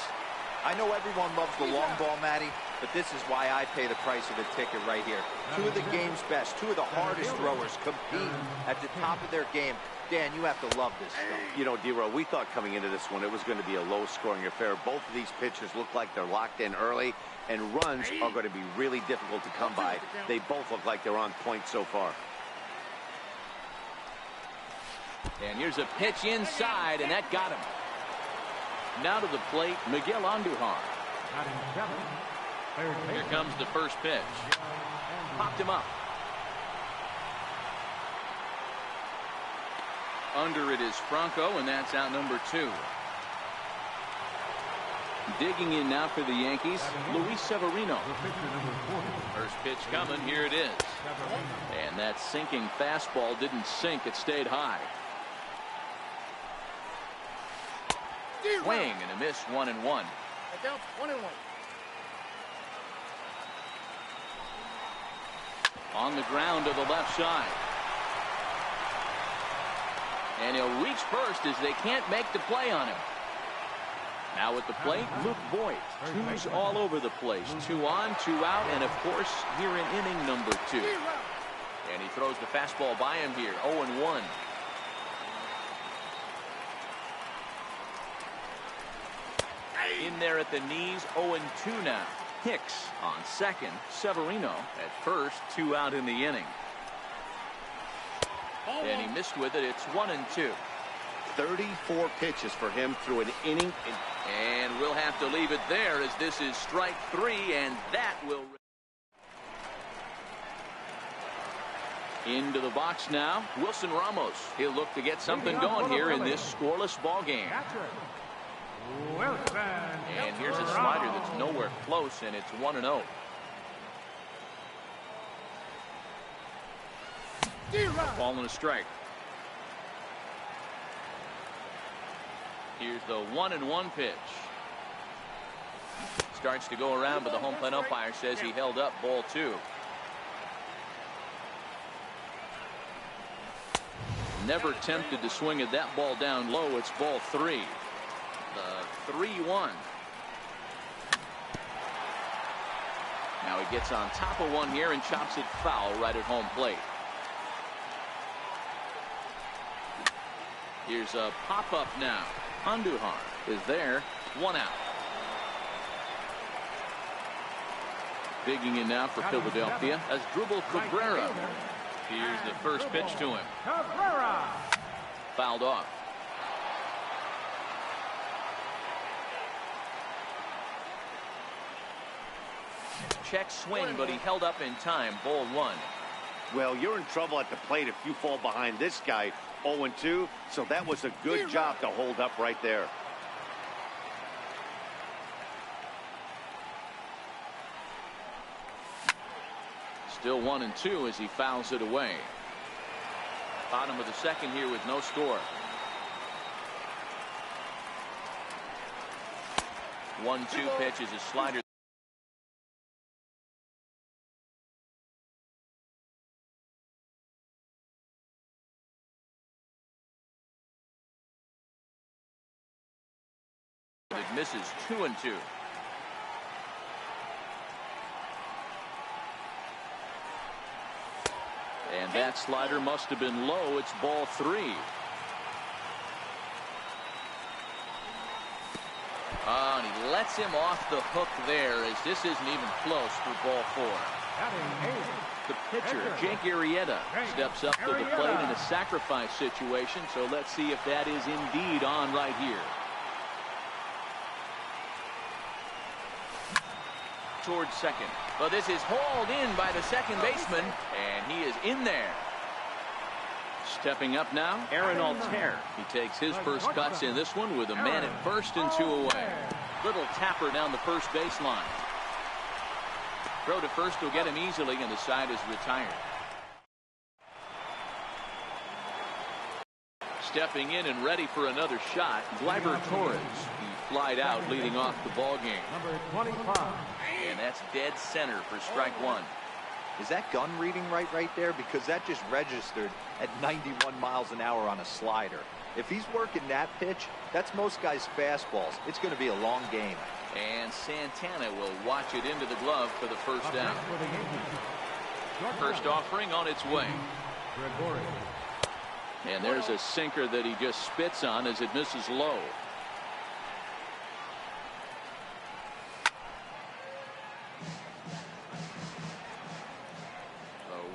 I know everyone loves the long ball, Matty, but this is why I pay the price of a ticket right here. Two of the game's best, two of the hardest throwers compete at the top of their game. Dan, you have to love this stuff. You know, D-Row, we thought coming into this one it was going to be a low-scoring affair. Both of these pitchers look like they're locked in early, and runs are going to be really difficult to come by. They both look like they're on point so far. And here's a pitch inside, and that got him. Now to the plate, Miguel Andujar. Here comes the first pitch. Popped him up. Under it is Franco, and that's out number 2. Digging in now for the Yankees, Luis Severino. First pitch coming, here it is. And that sinking fastball didn't sink, it stayed high. Swing and a miss, 1-1. 1-1. On the ground to the left side. And he'll reach first as they can't make the play on him. Now at the plate, Luke Voigt. Twos all over the place. 2 on, 2 out, and of course here in inning number 2. And he throws the fastball by him here, 0-1. In there at the knees, 0-2 now. Hicks on second, Severino at first, 2 out in the inning. And he missed with it. It's 1-2. 34 pitches for him through an inning. And we'll have to leave it there as this is strike 3, and that will. Into the box now, Wilson Ramos. He'll look to get something going here in this scoreless ball game. And here's a slider that's nowhere close, and it's 1-0. Ball and a strike. Here's the 1-1 pitch. Starts to go around, but the home plate umpire says he held up ball 2. Never tempted to swing at that ball down low. It's ball 3. The 3-1. Now he gets on top of one here and chops it foul right at home plate. Here's a pop-up now. Andujar is there. 1 out. Digging in now for Philadelphia as Asdrubal Cabrera. Here's the first pitch to him. Fouled off. Check swing, but he held up in time. Ball 1. Well, you're in trouble at the plate if you fall behind this guy 0-2, so that was a good job to hold up right there. Still 1-2 as he fouls it away. Bottom of the second here with no score. 1-2 pitch is a slider. It misses. 2-2. And that slider must have been low. It's ball 3. And he lets him off the hook there as this isn't even close for ball 4. The pitcher, Jake Arrieta, steps up to the plate in a sacrifice situation. So let's see if that is indeed on right here. Towards second. Well, this is hauled in by the second baseman, and he is in there. Stepping up now, Aaron Altair. He takes his first cuts in this one with a man at first and 2 away. Little tapper down the first baseline. Throw to first will get him easily, and the side is retired. Stepping in and ready for another shot, Gleyber Torres. He flied out leading off the ball game. Number 25. And that's dead center for strike one. Is that gun reading right there? Because that just registered at 91 miles an hour on a slider. If he's working that pitch, that's most guys' fastballs. It's going to be a long game. And Santana will watch it into the glove for the first down. First offering on its way. And there's a sinker that he just spits on as it misses low.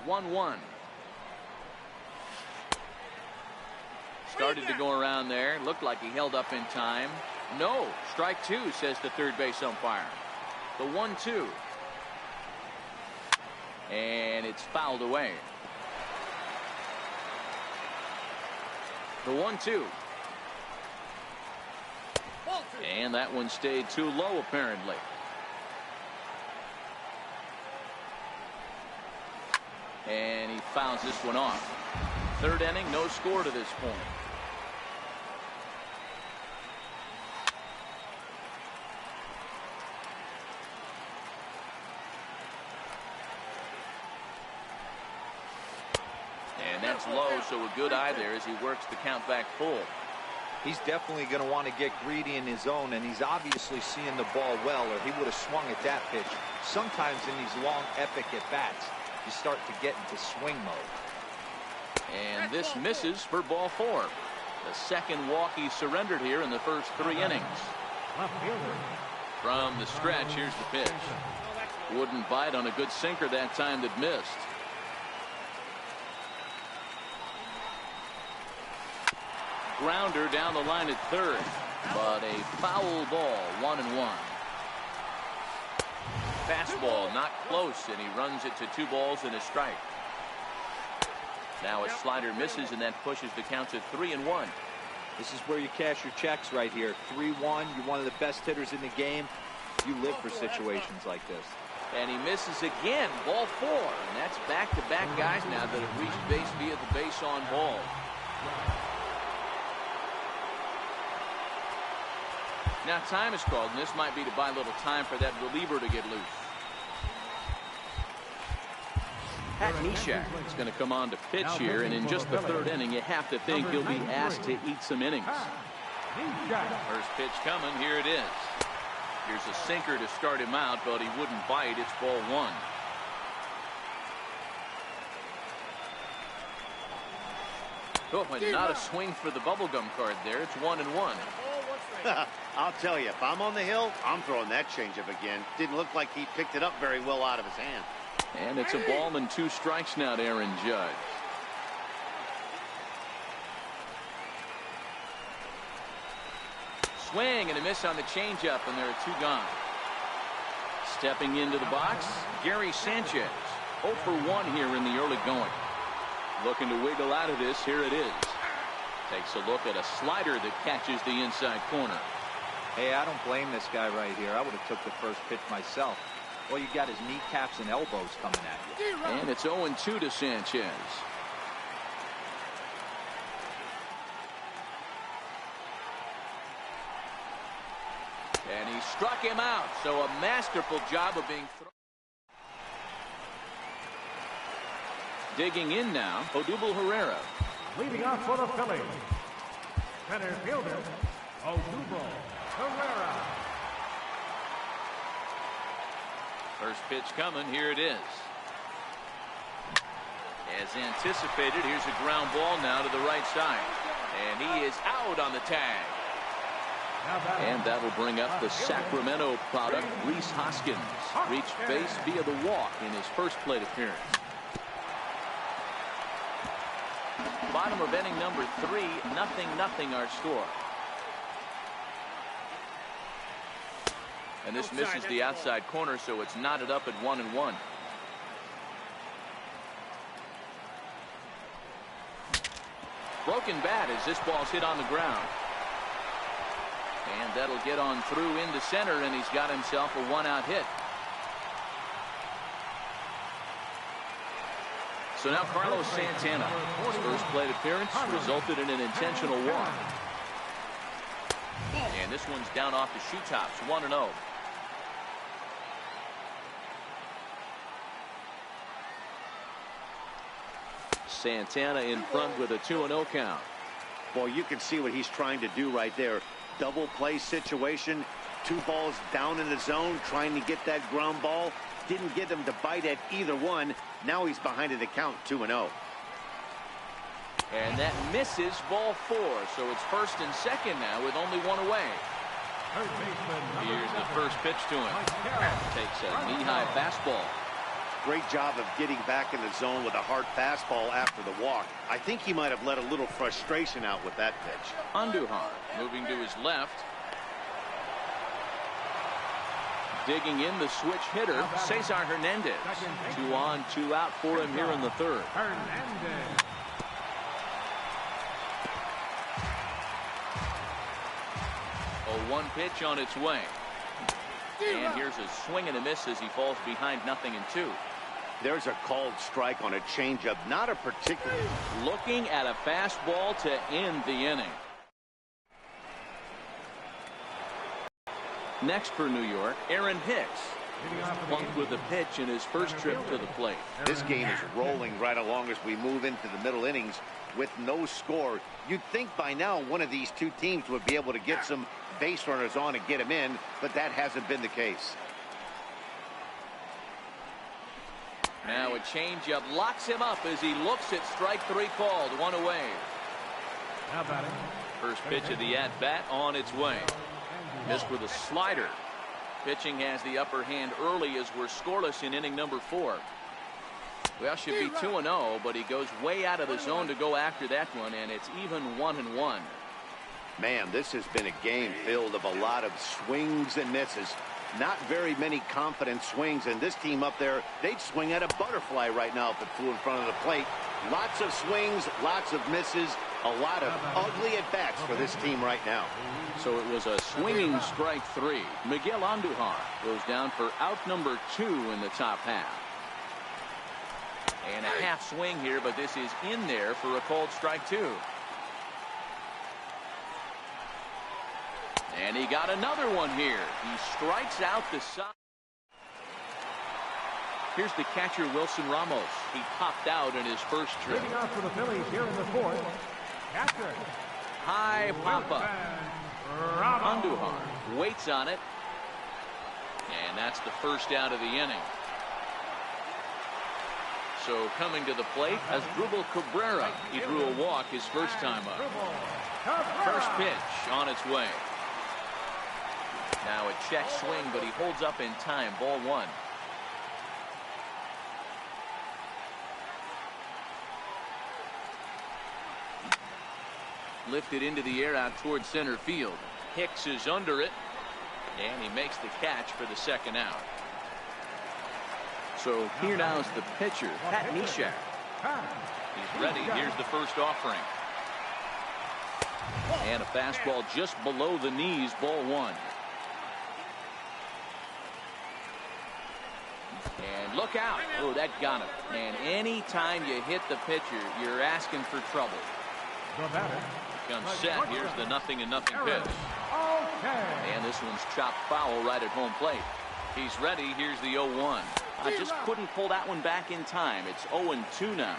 The 1-1. Started to go around there. Looked like he held up in time. No. Strike two, says the third base umpire. The 1-2. And it's fouled away. The 1-2. And that one stayed too low, apparently. And he fouls this one off. Third inning, no score to this point. And that's low, so a good eye there as he works the count back full. He's definitely going to want to get greedy in his zone, and he's obviously seeing the ball well, or he would have swung at that pitch. Sometimes in these long, epic at-bats, you start to get into swing mode. And this misses for ball four. The second walk he surrendered here in the first 3 innings. From the stretch, here's the pitch. Wouldn't bite on a good sinker that time that missed. Grounder down the line at third, but a foul ball, 1-1. Fastball not close, and he runs it to 2 balls and a strike. Now a slider misses, and that pushes the count to 3-1. This is where you cash your checks right here. 3-1. You're one of the best hitters in the game. You live for situations like this. And he misses again. Ball 4. And that's back-to-back guys now that have reached base via the base on ball. Now time is called, and this might be to buy a little time for that reliever to get loose. Pat Neshek is going to come on to pitch here, and in just the 3rd inning, you have to think he'll be asked to eat some innings. First pitch coming, here it is. Here's a sinker to start him out, but he wouldn't bite. It's ball 1. Oh, and not a swing for the bubblegum card there. It's 1-1. I'll tell you, if I'm on the hill, I'm throwing that changeup again. Didn't look like he picked it up very well out of his hand. And it's a ball and 2 strikes now to Aaron Judge. Swing and a miss on the changeup, and there are 2 gone. Stepping into the box, Gary Sanchez. 0 for 1 here in the early going. Looking to wiggle out of this. Here it is. Takes a look at a slider that catches the inside corner. Hey, I don't blame this guy right here. I would have took the first pitch myself. Well, you got his kneecaps and elbows coming at you. And it's 0-2 to Sanchez. And he struck him out. So a masterful job of being thrown. Digging in now, Odubel Herrera. Leading off for the Phillies, center fielder, Odubel Herrera. First pitch coming. Here it is. As anticipated, here's a ground ball now to the right side. And he is out on the tag. And that'll bring up the Sacramento product, Rhys Hoskins. Reached base via the walk in his first plate appearance. Bottom of inning number 3, 0-0 our score. And this misses the outside corner, so it's knotted up at 1-1. Broken bat as this ball's hit on the ground. And that'll get on through into center, and he's got himself a one-out hit. So now Carlos Santana, his first plate appearance resulted in an intentional walk. And this one's down off the shoe tops, 1-0. Santana in front with a 2-0 count. Well, you can see what he's trying to do right there. Double play situation. 2 balls down in the zone, trying to get that ground ball. Didn't get him to bite at either one. Now he's behind in the count, 2-0. And that misses, ball 4. So it's first and second now with only one away. Here's the first pitch to him. Takes a knee-high fastball. Great job of getting back in the zone with a hard fastball after the walk. I think he might have let a little frustration out with that pitch. Andujar moving to his left. Digging in the switch hitter, Cesar Hernandez. 2 on, 2 out for him here in the third. A 1 pitch on its way. And here's a swing and a miss as he falls behind 0-2. There's a called strike on a changeup, not a particular. Looking at a fastball to end the inning. Next for New York, Aaron Hicks. Plunked with a pitch in his first trip to the plate. This game is rolling right along as we move into the middle innings with no score. You'd think by now one of these two teams would be able to get some base runners on and get him in, but that hasn't been the case. Now a changeup locks him up as he looks at strike 3 called, 1 away. First pitch of the at-bat on its way. Missed with a slider. Pitching has the upper hand early as we're scoreless in inning number 4. Well, should be 2-0, but he goes way out of the zone to go after that one, and it's even 1-1. Man, this has been a game filled of a lot of swings and misses. Not very many confident swings, and this team up there, they'd swing at a butterfly right now if it flew in front of the plate. Lots of swings, lots of misses, a lot of ugly at-bats for this team right now. So it was a swinging strike 3. Miguel Andujar goes down for out number 2 in the top half. And a half swing here, but this is in there for a called strike 2. And he got another one here. He strikes out the side. Here's the catcher, Wilson Ramos. He popped out in his first trip. Leading off for the Phillies here in the 4th, catcher. High pop-up. Andujar waits on it. And that's the first out of the inning. So coming to the plate as Asdrubal Cabrera. He drew a walk his first time up. First pitch on its way. Now a check swing, but he holds up in time. Ball 1. Lifted into the air out towards center field. Hicks is under it, and he makes the catch for the second out. So here now is the pitcher, Pat Neshek. He's ready. Here's the first offering. And a fastball just below the knees, ball 1. And look out. Oh, that got him. And anytime you hit the pitcher, you're asking for trouble. Comes set. Here's the 0-0 pitch. And this one's chopped foul right at home plate. He's ready. Here's the 0-1. I just couldn't pull that one back in time. It's 0-2 now.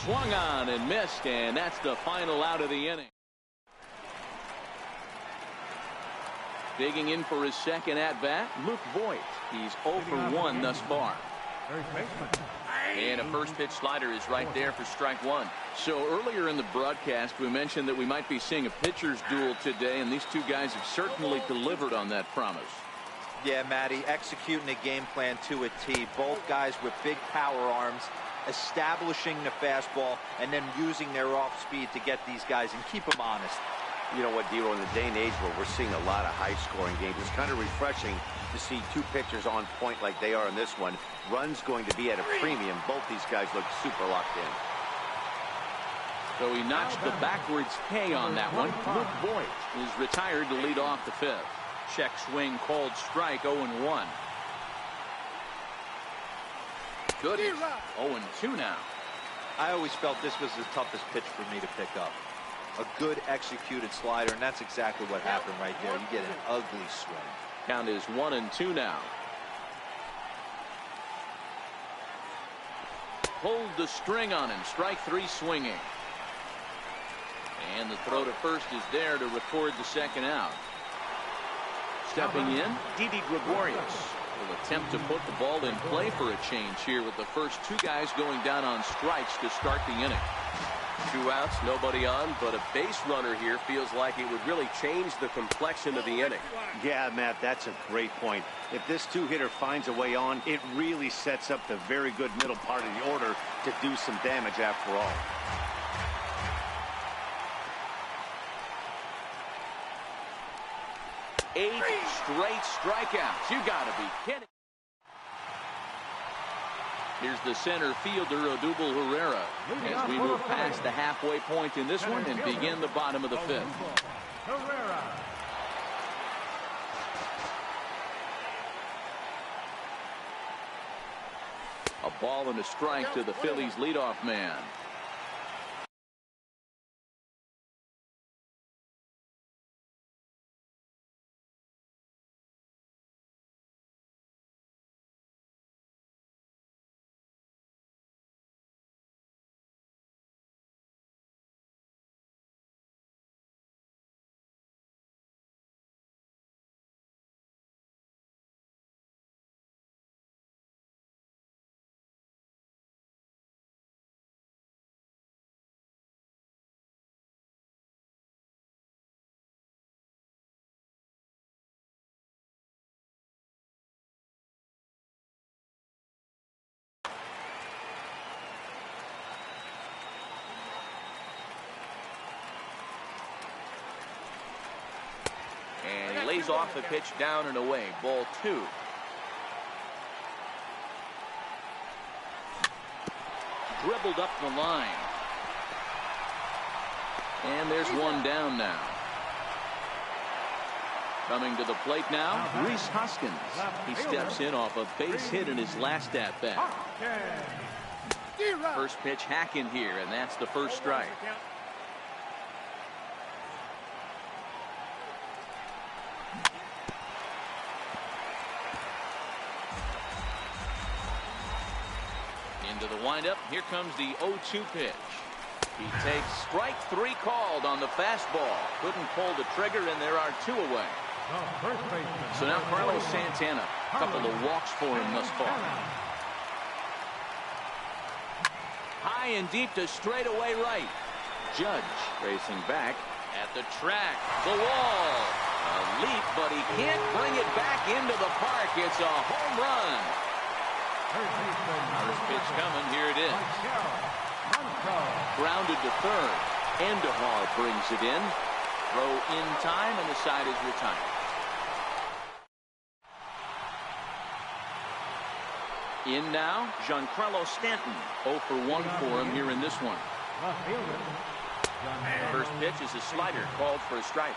Swung on and missed, and that's the final out of the inning. Digging in for his second at-bat, Luke Voigt. He's 0 for 1 thus far. And a first pitch slider is right there for strike 1. So earlier in the broadcast, we mentioned that we might be seeing a pitcher's duel today, and these two guys have certainly delivered on that promise. Yeah, Matty, executing a game plan to a T. Both guys with big power arms, establishing the fastball, and then using their off-speed to get these guys and keep them honest. You know what, Dero, in the day and age where we're seeing a lot of high-scoring games, it's kind of refreshing to see two pitchers on point like they are in this one. Runs going to be at a premium. Both these guys look super locked in. So he notched the backwards K on that one. Luke Voigt is retired to lead off the fifth. Check swing called strike, 0-1. Good. 0-2 now. I always felt this was the toughest pitch for me to pick up. A good executed slider, and that's exactly what happened right there. You get an ugly swing. Count is 1-2 now. Pulled the string on him. Strike three swinging. And the throw to first is there to record the second out. Stepping in, Didi Gregorius will attempt to put the ball in play for a change here with the first two guys going down on strikes to start the inning. 2 outs, nobody on, but a base runner here feels like it would really change the complexion of the inning. Yeah, Matt, that's a great point. If this two-hitter finds a way on, it really sets up the very good middle part of the order to do some damage after all. Eight straight strikeouts. You gotta be kidding. Here's the center fielder, Odubel Herrera, as we move past the halfway point in this one and begin the bottom of the fifth. A ball and a strike to the Phillies leadoff man. And he lays off the pitch down and away. Ball two. Dribbled up the line. And there's one down now. Coming to the plate now, Rhys Hoskins. He steps in off a base hit in his last at bat. First pitch hacking here, and that's the first strike. Into the windup. Here comes the 0-2 pitch. He takes strike three called on the fastball. Couldn't pull the trigger, and there are two away. So now Carlos Santana. A couple of walks for him thus far. High and deep to straightaway right. Judge racing back at the track. The wall. A leap, but he can't bring it back into the park. It's a home run. First pitch coming. Here it is. Grounded to third. Endahar brings it in. Throw in time, and the side is retired. In now, Giancarlo Stanton. 0 for 1 for him here in this one. First pitch is a slider called for a strike.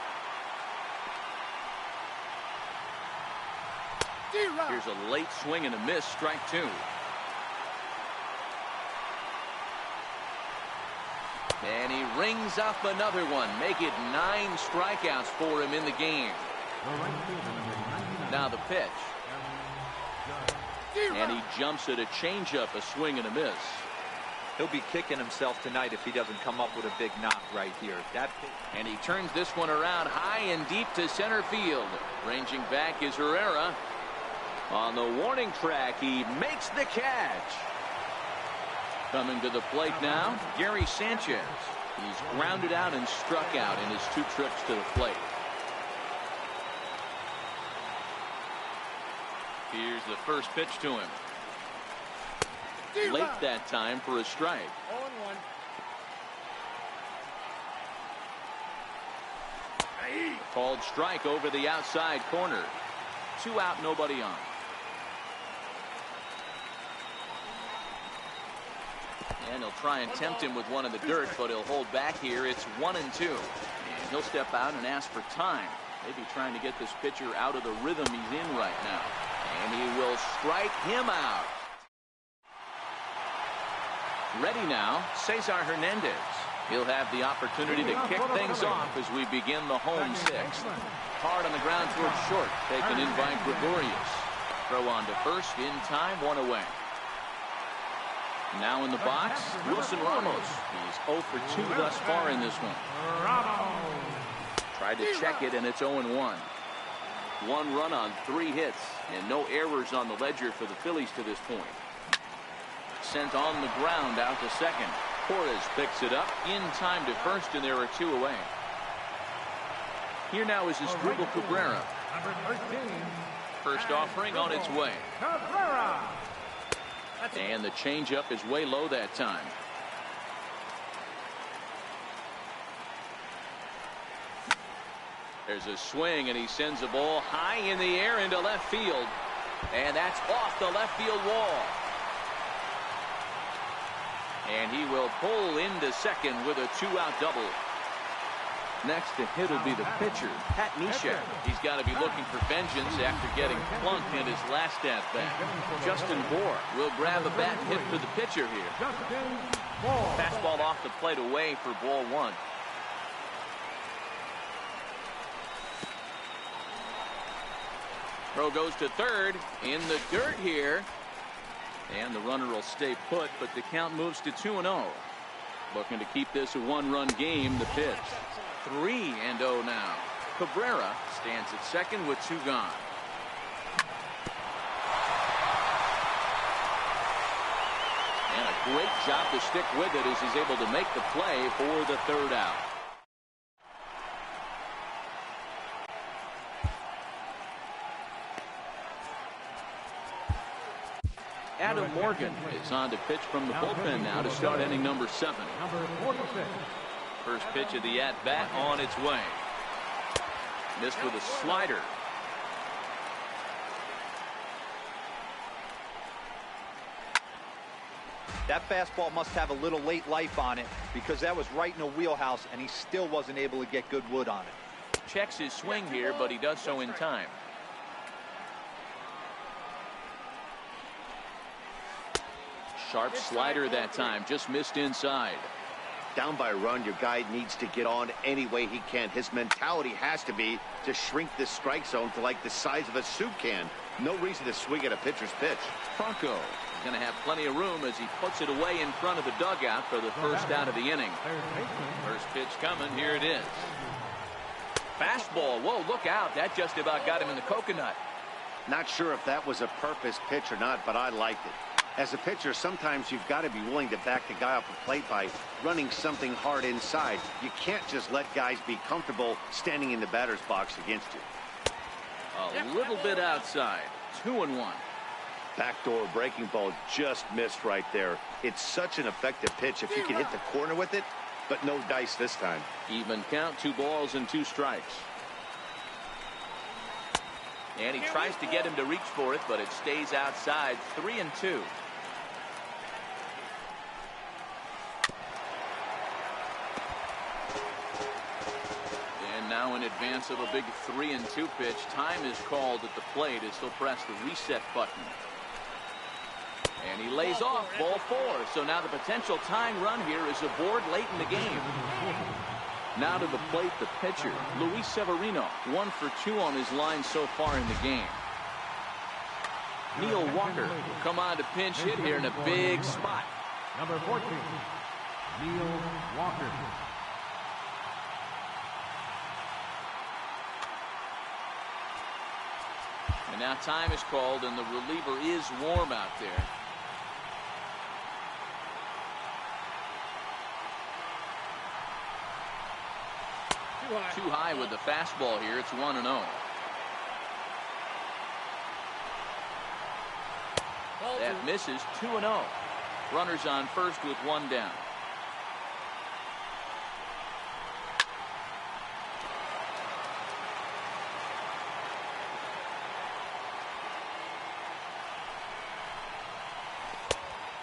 Here's a late swing and a miss. Strike two. And he rings up another one. Make it 9 strikeouts for him in the game. Now the pitch. And he jumps at a changeup, a swing and a miss. He'll be kicking himself tonight if he doesn't come up with a big knock right here. And he turns this one around high and deep to center field. Ranging back is Herrera. On the warning track, he makes the catch. Coming to the plate now, Gary Sanchez. He's grounded out and struck out in his 2 trips to the plate. Here's the first pitch to him. Late that time for a strike. 0-1. Called strike over the outside corner. 2 out, nobody on. And he'll try and tempt him with one in the dirt, but he'll hold back here. It's 1-2. And he'll step out and ask for time. Maybe trying to get this pitcher out of the rhythm he's in right now. And he will strike him out. Ready now, Cesar Hernandez. He'll have the opportunity to kick things off as we begin the home sixth. Hard on the ground towards short, taken in by Gregorius. Throw on to first, in time, one away. Now in the box, Wilson Ramos. He's 0 for 2 thus far in this one. Tried to check it, and it's 0-1. 1 run on 3 hits, and no errors on the ledger for the Phillies to this point. Sent on the ground out to second. Torres picks it up in time to first, and there are 2 away. Here now is Asdrubal Cabrera. First offering on its way. And the changeup is way low that time. There's a swing, and he sends the ball high in the air into left field. And that's off the left field wall. And he will pull into second with a 2-out double. Next to hit will be the pitcher, Pat Neshek. He's got to be looking for vengeance after getting plunked in his last at-bat. Justin Bohr will grab a bat and hit for the pitcher here. Fastball off the plate away for ball 1. Throw goes to third, in the dirt here. And the runner will stay put, but the count moves to 2-0. Looking to keep this a 1-run game. The pitch. 3-0 now. Cabrera stands at second with 2 gone. And a great job to stick with it as he's able to make the play for the 3rd out. Adam Morgan is on to pitch from the bullpen now to start inning number 7. First pitch of the at-bat on its way. Missed with a slider. That fastball must have a little late life on it because that was right in the wheelhouse, and he still wasn't able to get good wood on it. Checks his swing here, but he does so in time. Sharp slider that time, just missed inside. Down by a run, your guy needs to get on any way he can. His mentality has to be to shrink this strike zone to like the size of a soup can. No reason to swing at a pitcher's pitch. Franco is going to have plenty of room as he puts it away in front of the dugout for the first out of the inning. First pitch coming, here it is. Fastball, whoa, look out. That just about got him in the coconut. Not sure if that was a purpose pitch or not, but I liked it. As a pitcher, sometimes you've got to be willing to back the guy off the plate by running something hard inside. You can't just let guys be comfortable standing in the batter's box against you. A little bit outside. 2-1. Backdoor breaking ball just missed right there. It's such an effective pitch if you can hit the corner with it, but no dice this time. Even count, 2 balls and 2 strikes. And he tries to get him to reach for it, but it stays outside. 3-2. Now in advance of a big 3-2 pitch, time is called at the plate as he'll press the reset button. And he lays off ball 4. So now the potential tying run here is aboard late in the game. Now to the plate, the pitcher, Luis Severino, 1 for 2 on his line so far in the game. Neil Walker will come on to pinch hit here in a big spot. Number 14, Neil Walker. And now time is called, and the reliever is warm out there. Too high with the fastball here. It's 1-0. That misses. 2-0. Runners on first with 1 down.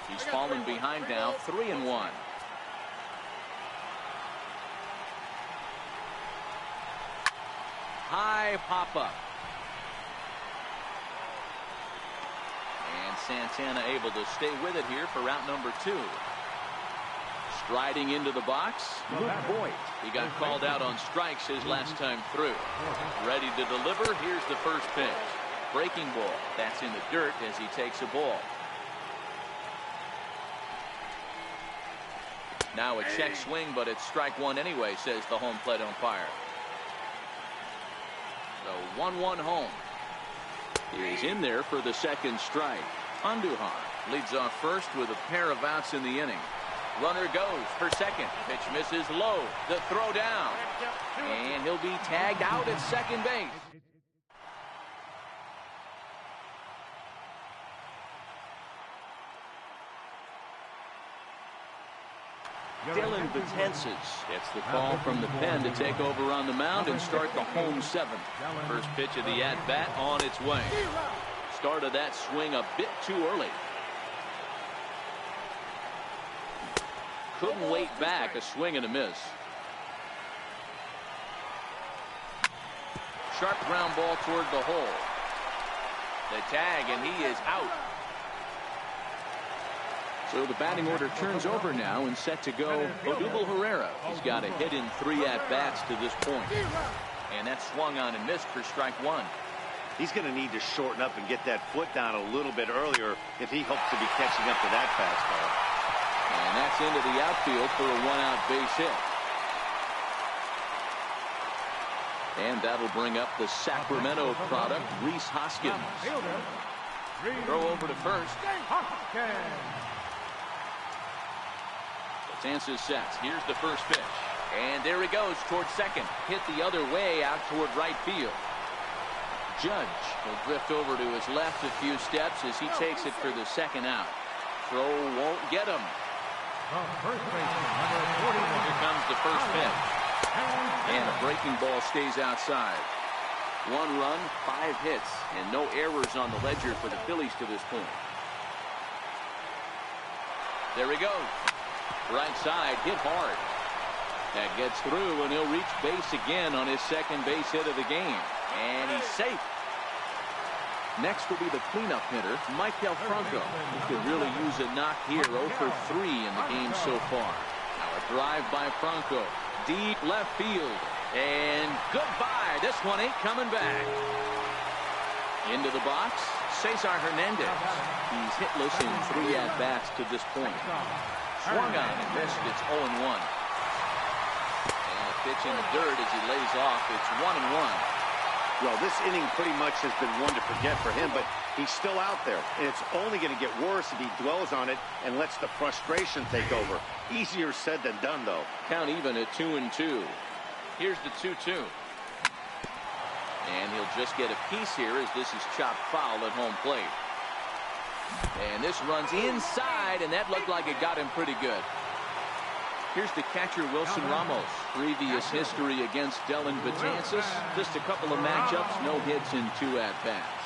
He's fallen behind now, 3-1. High pop-up. And Santana able to stay with it here for route number 2. Striding into the box, Luke Voigt. He got called out on strikes his last time through. Ready to deliver. Here's the first pitch. Breaking ball. That's in the dirt as he takes a ball. Now a check swing, but it's strike one anyway, says the home plate umpire. So 1-1 home. He's in there for the second strike. Andujar leads off first with a pair of outs in the inning. Runner goes for second. Pitch misses low. The throw down. And he'll be tagged out at second base. Dylan Betances gets the call from the pen to take over on the mound and start the home seventh. First pitch of the at-bat on its way. Started that swing a bit too early. Couldn't wait back. A swing and a miss. Sharp ground ball toward the hole. The tag, and he is out. So the batting order turns over now and set to go Odubel Herrera. He's got a hit in 3 at-bats to this point. And that swung on and missed for strike one. He's going to need to shorten up and get that foot down a little bit earlier if he hopes to be catching up to that fastball. And that's into the outfield for a 1-out base hit. And that'll bring up the Sacramento product, Rhys Hoskins. Throw over to first. Betances sets. Here's the first pitch. And there he goes towards second. Hit the other way out toward right field. Judge will drift over to his left a few steps as he takes it for the second out. Throw won't get him. Here comes the first pitch. And a breaking ball stays outside. 1 run, 5 hits, and no errors on the ledger for the Phillies to this point. There he goes. Right side, hit hard. That gets through, and he'll reach base again on his second base hit of the game. And he's safe. Next will be the cleanup hitter, Maikel Franco. He could really use a knock here. 0 for 3 in the game so far. Now a drive by Franco. Deep left field. And goodbye. This one ain't coming back. Into the box, Cesar Hernandez. He's hitless in 3 at-bats to this point. Swung on and missed. It's 0-1. And a pitch in the dirt as he lays off. It's 1-1. Well, this inning pretty much has been one to forget for him, but he's still out there. And it's only going to get worse if he dwells on it and lets the frustration take over. Easier said than done, though. Count even at 2-2. Here's the 2-2. And he'll just get a piece here as this is chopped foul at home plate. And this runs inside, and that looked like it got him pretty good. Here's the catcher, Wilson Ramos. Previous history against Dylan Betances. Just a couple of matchups, no hits in 2 at-bats.